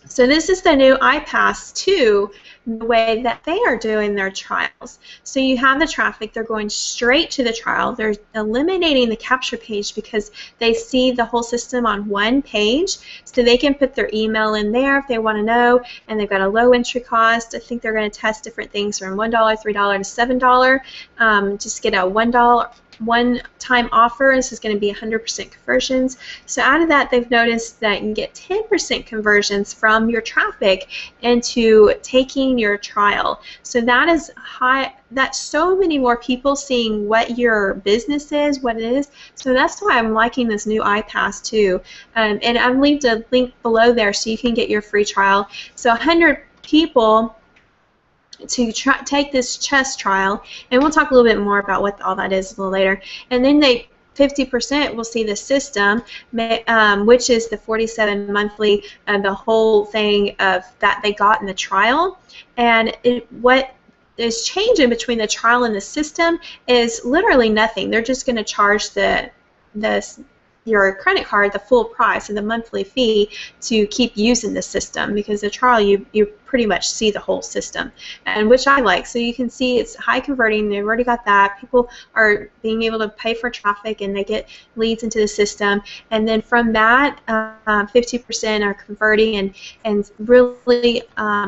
So this is the new iPass 2, the way that they are doing their trials. So you have the traffic, they're going straight to the trial, they're eliminating the capture page because they see the whole system on one page, so they can put their email in there if they want to know, and they've got a low entry cost. I think they're going to test different things from $1, $3 to $7. Just get a $1 one-time offer. This is going to be 100% conversions. So out of that, they've noticed that you can get 10% conversions from your traffic into taking your trial. So that is high. That's so many more people seeing what your business is, what it is. So that's why I'm liking this new iPass too. And I've linked a link below there so you can get your free trial. So 100 people to take this chess trial, and we'll talk a little bit more about what all that is a little later. And then 50% will see the system, which is the 47 monthly, the whole thing of that they got in the trial. And what is changing between the trial and the system is literally nothing. They're just going to charge your credit card the full price and the monthly fee to keep using the system, because the trial you pretty much see the whole system, and which I like. So you can see it's high converting. They've already got that. People are being able to pay for traffic and they get leads into the system, and then from that 50% are converting and really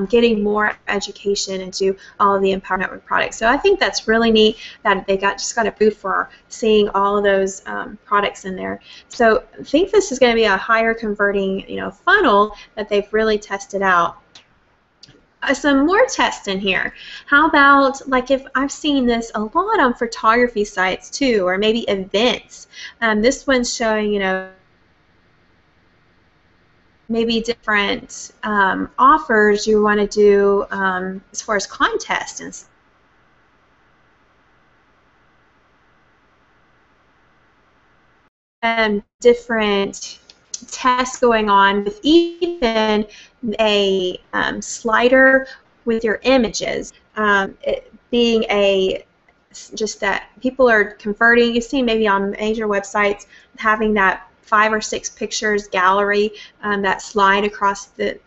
getting more education into all of the Empower Network products. So I think that's really neat that they just got a booth for seeing all of those products in there. So I think this is going to be a higher converting, you know, funnel that they've really tested out. Some more tests in here. How about, like, if I've seen this a lot on photography sites too, or maybe events. This one's showing, you know, maybe different offers you want to do as far as contests and different tests going on with even a slider with your images, it being just that people are converting. You've seen maybe on major websites having that 5 or 6 pictures gallery that slide across the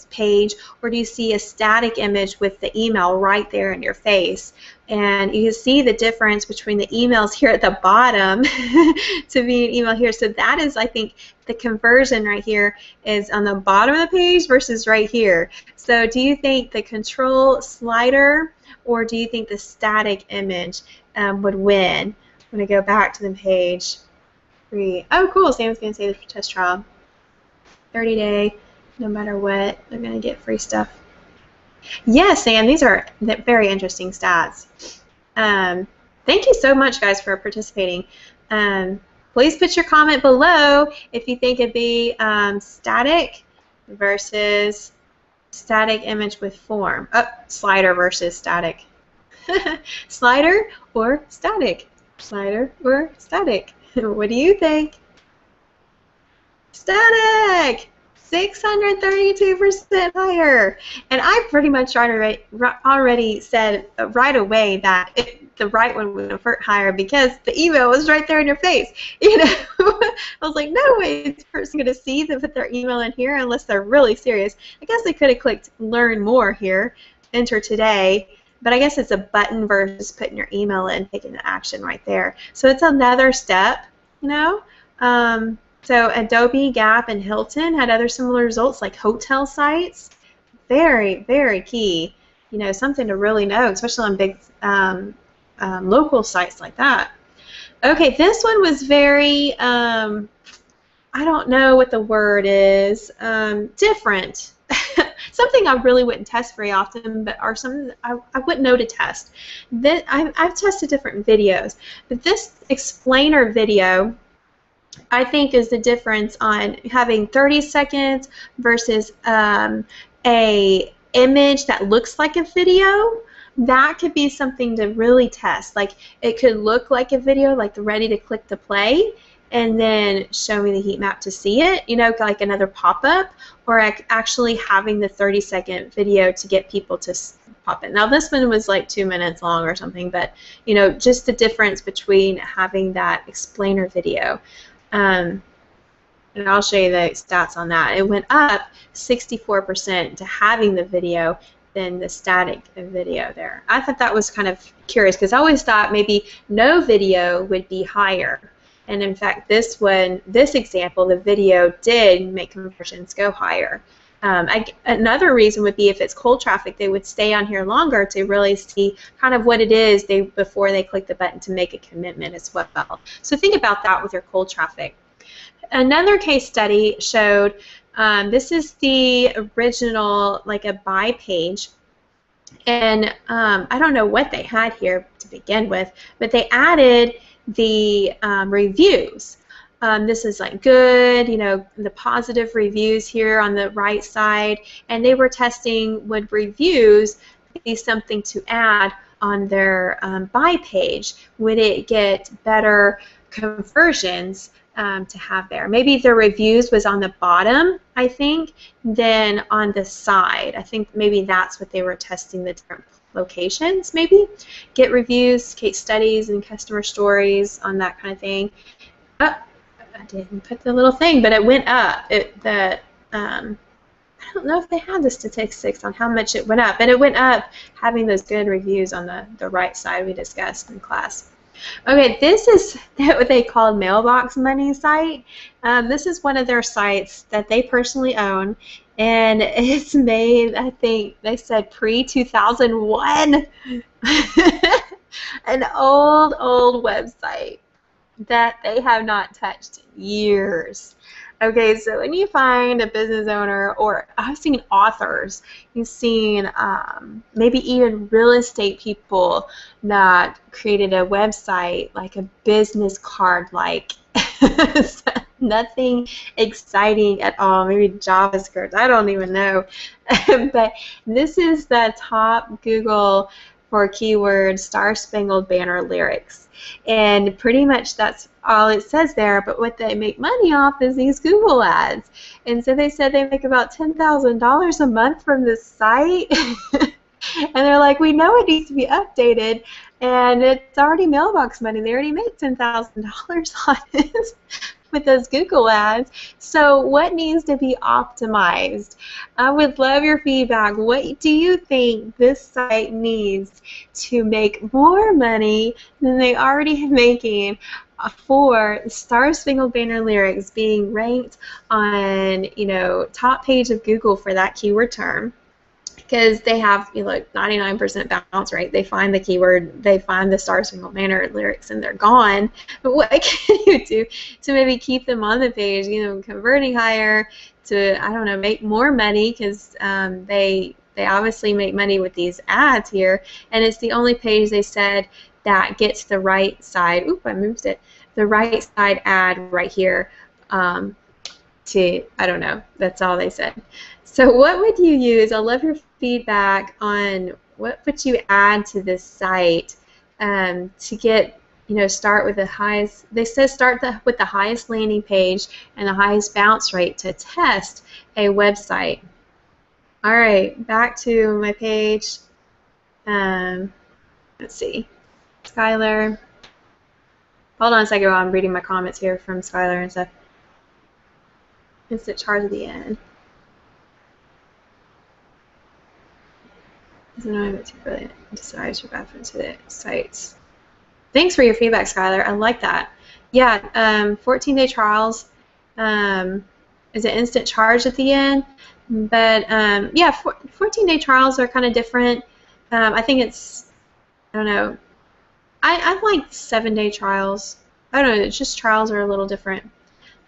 page, or do you see a static image with the email right there in your face? And you can see the difference between the emails here at the bottom to be an email here. So that is, I think, the conversion right here is on the bottom of the page versus right here. So do you think the control slider or do you think the static image would win? I'm going to go back to the page. Oh, cool. Sam's going to say the test trial. 30-day, no matter what, they're going to get free stuff. Yes, Sam, these are very interesting stats. Thank you so much, guys, for participating. Please put your comment below if you think it'd be static versus static image with form. Oh, slider versus static. Slider or static? Slider or static? What do you think? Static! 632% higher. And I pretty much already said right away that the right one would avert higher because the email was right there in your face. You know, I was like, no way this person's going to see them put their email in here unless they're really serious. I guess they could have clicked learn more here, enter today, but I guess it's a button versus putting your email in, taking the action right there. So it's another step, you know. So Adobe, Gap, and Hilton had other similar results like hotel sites. Very, very key. You know, something to really know, especially on big local sites like that. Okay, this one was very, I don't know what the word is, different. Something I really wouldn't test very often, but are some I wouldn't know to test. I've tested different videos, but this explainer video, I think, is the difference on having 30 seconds versus a image that looks like a video. That could be something to really test. Like, it could look like a video, like ready to click to play, and then show me the heat map to see it, you know, like another pop-up, or actually having the 30-second video to get people to pop in. Now, this one was like 2 minutes long or something, but, you know, just the difference between having that explainer video. And I'll show you the stats on that. It went up 64% to having the video than the static video there. I thought that was kind of curious because I always thought maybe no video would be higher. And in fact, this example, the video did make conversions go higher. Another reason would be if it's cold traffic, they would stay on here longer to really see kind of what it is before they click the button to make a commitment as well. So think about that with your cold traffic. Another case study showed, this is the original, like a buy page, and I don't know what they had here to begin with, but they added the reviews. This is like good, you know, the positive reviews here on the right side, and they were testing would reviews be something to add on their buy page. Would it get better conversions to have there? Maybe the reviews was on the bottom, I think, than on the side. I think maybe that's what they were testing, the different locations, maybe. Get reviews, case studies, and customer stories on that kind of thing. I didn't put the little thing, but it went up. I don't know if they had the statistics on how much it went up, but it went up having those good reviews on the right side we discussed in class. Okay, this is what they call Mailbox Money site. This is one of their sites that they personally own, and it's made, I think they said pre-2001. An old website that they have not touched in years. Okay, so when you find a business owner, or I've seen authors, you've seen maybe even real estate people that created a website like a business card-like. Nothing exciting at all, maybe JavaScript, I don't even know. But this is the top Google for keyword Star Spangled Banner lyrics. And pretty much that's all it says there, but what they make money off is these Google ads. And so they said they make about $10,000 a month from this site. And they're like, we know it needs to be updated, and it's already mailbox money. They already made $10,000 on it with those Google ads. So what needs to be optimized? I would love your feedback. What do you think this site needs to make more money than they already are making for Star Spangled Banner lyrics being ranked on, top page of Google for that keyword term? Because they have 99% bounce rate. They find the keyword, they find the Star Spangled Banner lyrics, and they're gone. But what can you do to maybe keep them on the page? Converting higher, to, I don't know, make more money, because they obviously make money with these ads here, and it's the only page they said that gets the right side. Oop, I moved it. The right side ad right here. I don't know. That's all they said. So what would you use? I love your feedback on what would you add to this site to get, start with the highest. They said start with the highest landing page and the highest bounce rate to test a website. All right, back to my page. Let's see, Skylar. Hold on a second while I'm reading my comments here from Skylar and stuff. Instant charge at the end. Isn't knowing what to really decide your bathroom to the sites. Thanks for your feedback, Skylar. I like that. Yeah, 14-day trials is an instant charge at the end, but yeah, 14-day trials are kind of different. I think it's, I don't know. I like 7-day trials. I don't know. It's just trials are a little different.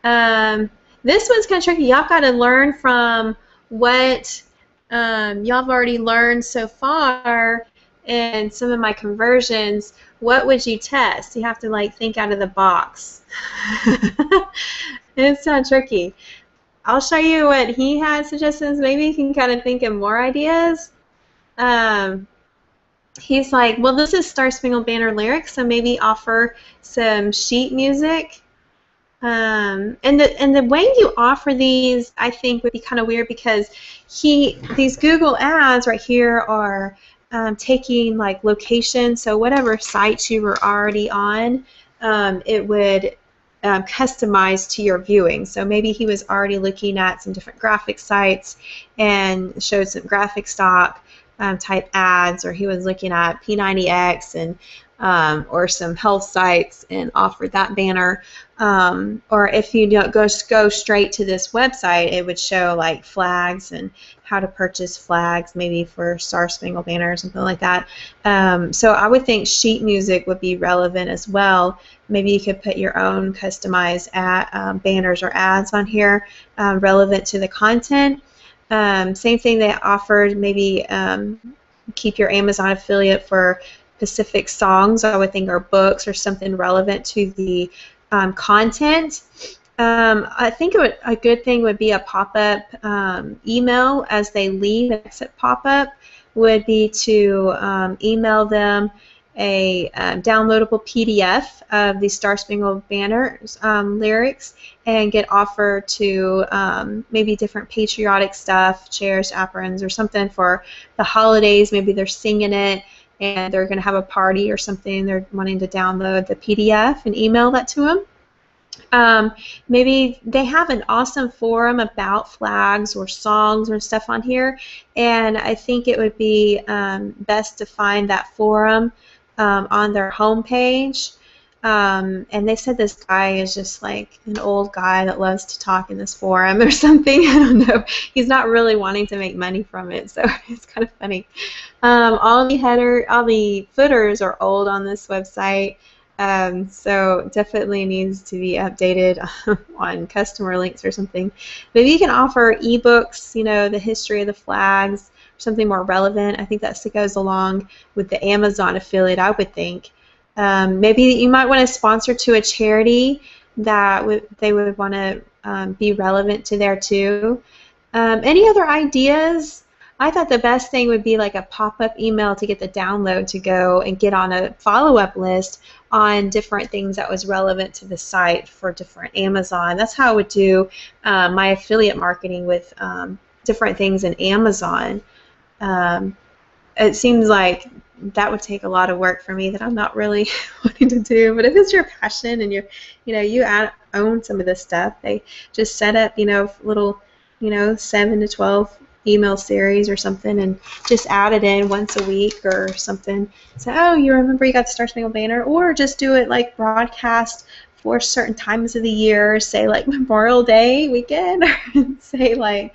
This one's kind of tricky. Y'all got to learn from what y'all have already learned so far in some of my conversions. What would you test? You have to think out of the box. It's not tricky. I'll show you what he had suggestions. Maybe you can kind of think of more ideas. He's like, well, this is Star Spangled Banner lyrics, so maybe offer some sheet music. And the way you offer these, I think, would be kind of weird, because these Google ads right here are taking location. So whatever sites you were already on, it would customize to your viewing. So maybe he was already looking at some different graphic sites and showed some graphic stock type ads, or he was looking at P90X and or some health sites and offered that banner. Or if you go straight to this website, it would show flags and how to purchase flags, maybe for Star Spangled Banner or something like that. So I would think sheet music would be relevant as well. Maybe you could put your own customized banners or ads on here relevant to the content. Same thing they offered, maybe keep your Amazon affiliate for specific songs, I would think, or books or something relevant to the content. I think a good thing would be a pop-up email as they leave. An exit pop-up would be to email them a downloadable PDF of the Star Spangled Banner's lyrics, and get offered to maybe different patriotic stuff, chairs, aprons, or something for the holidays. Maybe they're singing it and they're going to have a party or something. They're wanting to download the PDF and email that to them. Maybe they have an awesome forum about flags or songs or stuff on here, and I think it would be best to find that forum on their homepage. And they said this guy is just an old guy that loves to talk in this forum or something. I don't know. He's not really wanting to make money from it, so it's kind of funny. All the footers are old on this website. So definitely needs to be updated on customer links or something. Maybe you can offer ebooks, the history of the flags, something more relevant. I think that goes along with the Amazon affiliate, I would think. Maybe you might want to sponsor to a charity that they would want to be relevant to there too. Any other ideas? I thought the best thing would be a pop-up email to get the download to go and get on a follow-up list on different things that was relevant to the site for different Amazon. That's how I would do my affiliate marketing with different things in Amazon. it seems like that would take a lot of work for me that I'm not really wanting to do. But if it's your passion and you own some of this stuff, they just set up, little, 7 to 12 email series or something, and just add it in once a week or something. So, oh, you remember you got the Star Spangled Banner, or just do it like broadcast for certain times of the year, say like Memorial Day weekend, or say like,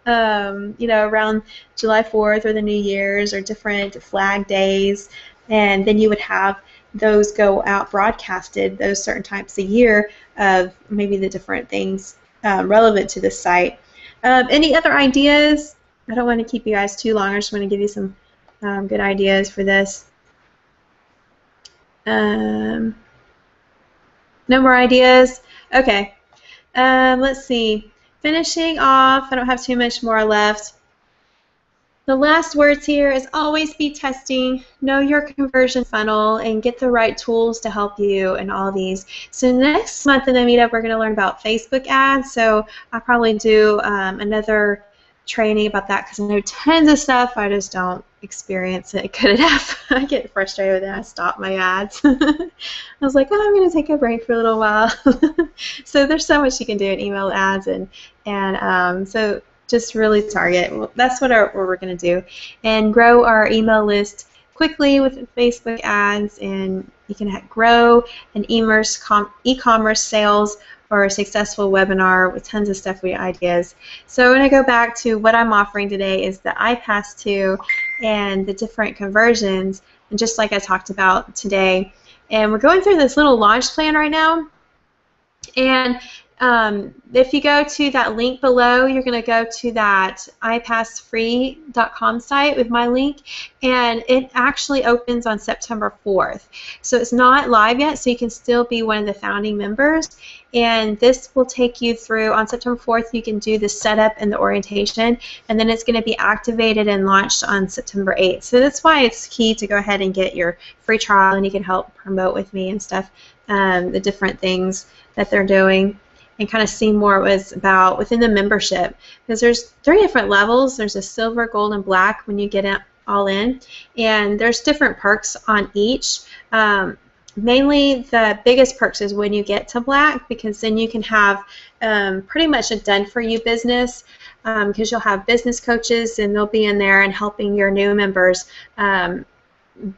around July 4th or the New Year's or different flag days, and then you would have those go out broadcasted those certain times a year of maybe the different things relevant to the site. Any other ideas? I don't want to keep you guys too long. I just want to give you some good ideas for this. No more ideas? Okay. Let's see. Finishing off, I don't have too much more left. The last words here is always be testing, know your conversion funnel, and get the right tools to help you in all these. So next month in the meetup, we're going to learn about Facebook ads. So I'll probably do another training about that because I know tons of stuff. I just don't experience it good enough. I get frustrated and I stop my ads. I was like, oh, I'm going to take a break for a little while. So there's so much you can do in email ads, and so just really target. Well, that's what we're going to do, and grow our email list quickly with Facebook ads, and you can grow an e-commerce sales or a successful webinar with tons of stuff with ideas. So when I go back to what I'm offering today is the iPass 2 and the different conversions, and just like I talked about today. And we're going through this little launch plan right now. And if you go to that link below, you're going to go to that ipassfree.com site with my link, and it actually opens on September 4th. So it's not live yet, so you can still be one of the founding members. And this will take you through, on September 4th, you can do the setup and the orientation, and then it's going to be activated and launched on September 8th. So that's why it's key to go ahead and get your free trial, and you can help promote with me and stuff, the different things that they're doing, and kind of see more what it's about within the membership. Because there's 3 different levels. There's a silver, gold, and black when you get it all in. And there's different perks on each. Mainly the biggest perks is when you get to black, because then you can have pretty much a done-for-you business, because you'll have business coaches, and they'll be in there and helping your new members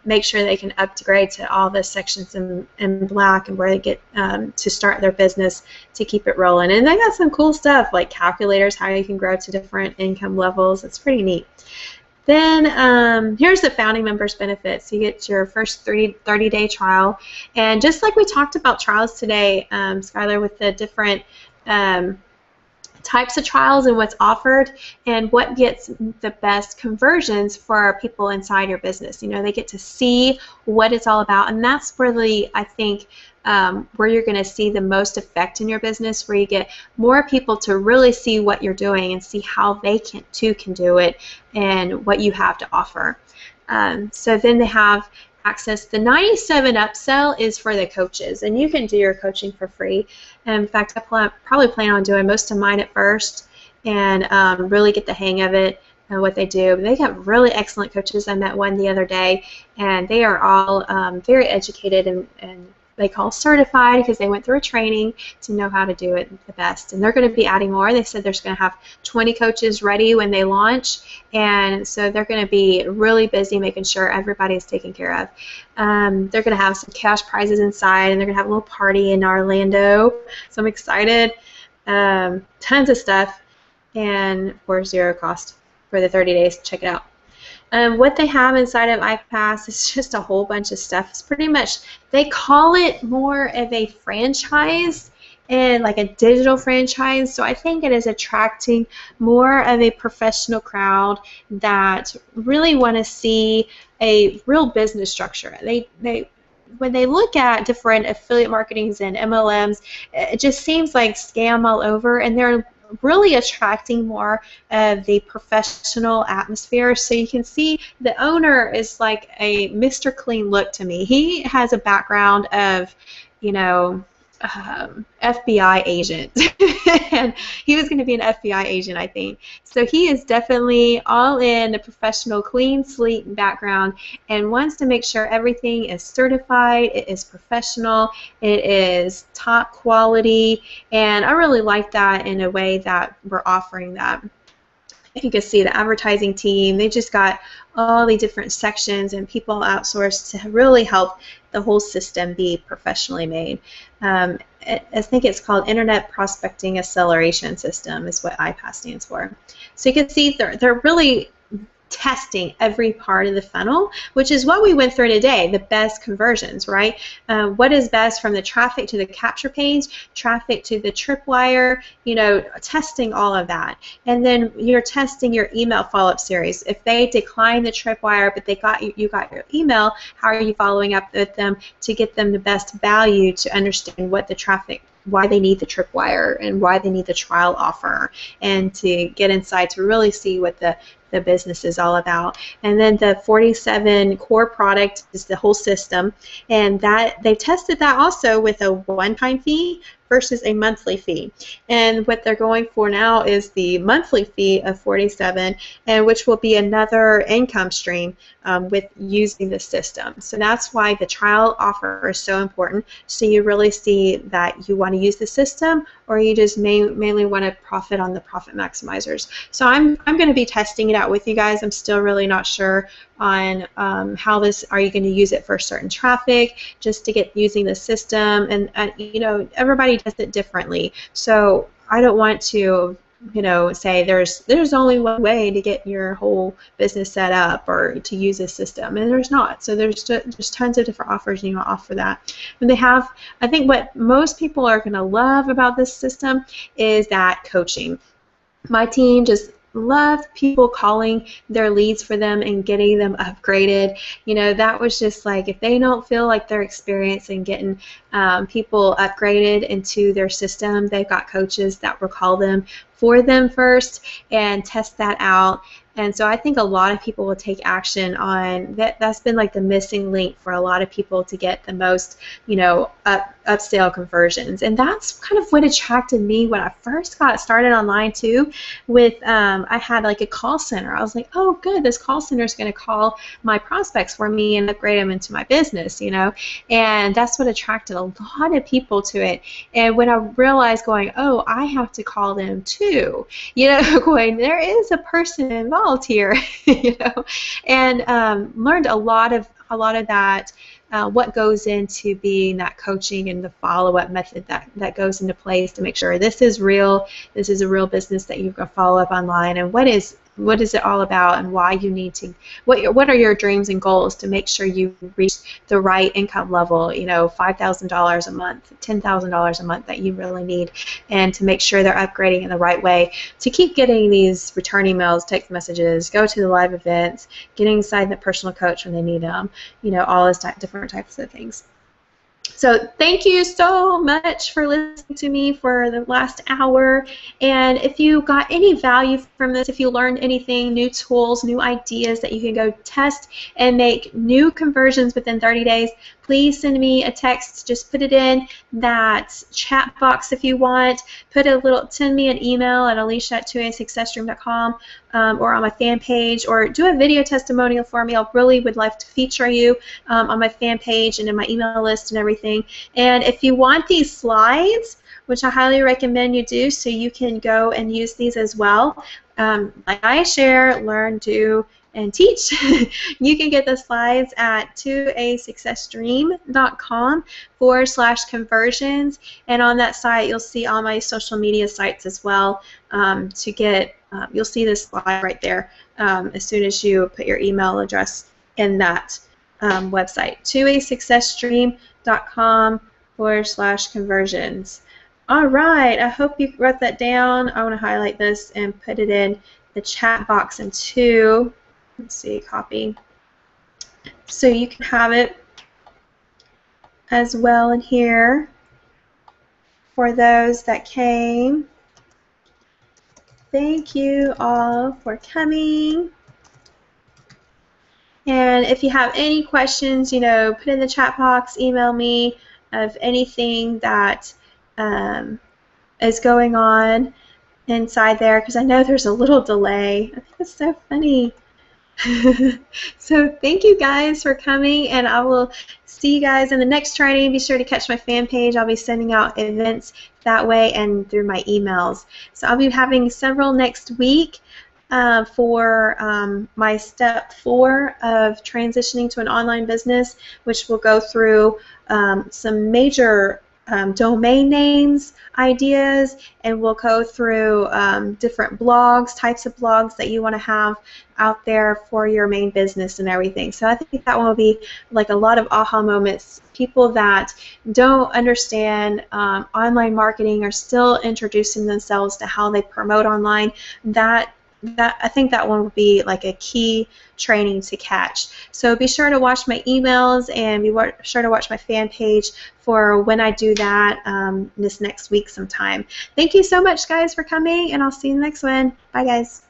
make sure they can upgrade to all the sections in black, and where they get to start their business to keep it rolling. And they got some cool stuff like calculators, how you can grow to different income levels. It's pretty neat. Then here's the founding members benefits. You get your first 30-day trial, and just like we talked about trials today, Skylar, with the different types of trials and what's offered and what gets the best conversions for people inside your business. They get to see what it's all about, and that's really, I think, where you're going to see the most effect in your business, where you get more people to really see what you're doing and see how they can do it and what you have to offer. So then they have access. The 97 upsell is for the coaches, and you can do your coaching for free. And in fact, I probably plan on doing most of mine at first, and really get the hang of it and what they do. They got really excellent coaches. I met one the other day, and they are all very educated and they call certified, because they went through a training to know how to do it the best. And they're going to be adding more. They said there's going to have 20 coaches ready when they launch, and so they're going to be really busy making sure everybody is taken care of. They're going to have some cash prizes inside, and they're going to have a little party in Orlando, so I'm excited. Tons of stuff, and for zero cost for the 30 days. Check it out. What they have inside of iPass is just a whole bunch of stuff. It's pretty much, they call it more of a franchise, and like a digital franchise. So I think it is attracting more of a professional crowd that really want to see a real business structure. When they look at different affiliate marketings and MLMs, it just seems like scam all over, and they're really attracting more of the professional atmosphere. So you can see the owner is like a Mr. Clean look to me. He has a background of, FBI agent, and he was going to be an FBI agent, I think. So he is definitely all in a professional, clean slate background, and wants to make sure everything is certified, it is professional, it is top quality, and I really like that in a way that we're offering that. You can see the advertising team, they just got all the different sections and people outsourced to really help the whole system be professionally made. I think it's called Internet Prospecting Acceleration System is what IPAS stands for. So you can see they're really testing every part of the funnel, which is what we went through today, the best conversions, right? What is best from the traffic to the capture page, traffic to the tripwire, you know, testing all of that. And then you're testing your email follow-up series. If they decline the tripwire, but they you got your email, how are you following up with them to get them the best value to understand what the traffic, why they need the tripwire and why they need the trial offer, and to get inside to really see what the business is all about. And then the 47 core product is the whole system, and that they tested that also with a one-time fee versus a monthly fee. And what they're going for now is the monthly fee of 47, and which will be another income stream with using the system. So that's why the trial offer is so important. So you really see that you want to use the system, or you just mainly want to profit on the profit maximizers. So I'm going to be testing it out with you guys. I'm still really not sure on how this, are you going to use it for certain traffic just to get using the system, and you know, everybody does it differently. So I don't want to, you know, say there's only one way to get your whole business set up or to use a system, and there's not. So there's tons of different offers, and you want to offer that. And they have, I think what most people are going to love about this system is that coaching. My team just loved people calling their leads for them and getting them upgraded. You know, that was just like, if they don't feel like they're experiencing getting people upgraded into their system, they've got coaches that will call them for them first and test that out. And so I think a lot of people will take action on that. That's been like the missing link for a lot of people to get the most, you know, upsell conversions. And that's kind of what attracted me when I first got started online too. With I had like a call center. I was like, oh, good, this call center is going to call my prospects for me and upgrade them into my business, you know. And that's what attracted a lot of people to it. And when I realized going, oh, I have to call them too, you know, going, there is a person involved here, you know, and learned a lot of that, what goes into being that coaching and the follow-up method that goes into place to make sure this is real, this is a real business that you can follow up online, and what is it all about, and why you need to, what are your dreams and goals to make sure you reach the right income level, you know, $5,000 a month, $10,000 a month that you really need, and to make sure they're upgrading in the right way, to keep getting these return emails, text messages, go to the live events, getting inside the personal coach when they need them, you know, all those different types of things. So thank you so much for listening to me for the last hour. And if you got any value from this, if you learned anything, new tools, new ideas that you can go test and make new conversions within 30 days, please send me a text. Just put it in that chat box if you want. Send me an email at alicia@2asuccessstream.com or on my fan page, or do a video testimonial for me. I really would love to feature you on my fan page and in my email list and everything. And if you want these slides, which I highly recommend you do, so you can go and use these as well. Like I share, learn, do, and teach. You can get the slides at 2asuccessstream.com/conversions, and on that site you'll see all my social media sites as well. You'll see this slide right there as soon as you put your email address in that website, 2asuccessstream.com/conversions. All right, I hope you wrote that down. I want to highlight this and put it in the chat box in two. Let's see, copy. So you can have it as well in here for those that came. Thank you all for coming. And if you have any questions, you know, put in the chat box, email me of anything that is going on inside there, because I know there's a little delay. I think it's so funny. So thank you guys for coming, and I will see you guys in the next training. Be sure to catch my fan page. I'll be sending out events that way and through my emails. So I'll be having several next week for my step 4 of transitioning to an online business, which will go through some major domain names ideas, and we'll go through different blogs, types of blogs that you want to have out there for your main business and everything. So I think that one will be like a lot of aha moments. People that don't understand online marketing are still introducing themselves to how they promote online. I think that one will be like a key training to catch. So be sure to watch my emails and be sure to watch my fan page for when I do that this next week sometime. Thank you so much, guys, for coming, and I'll see you in the next one. Bye, guys.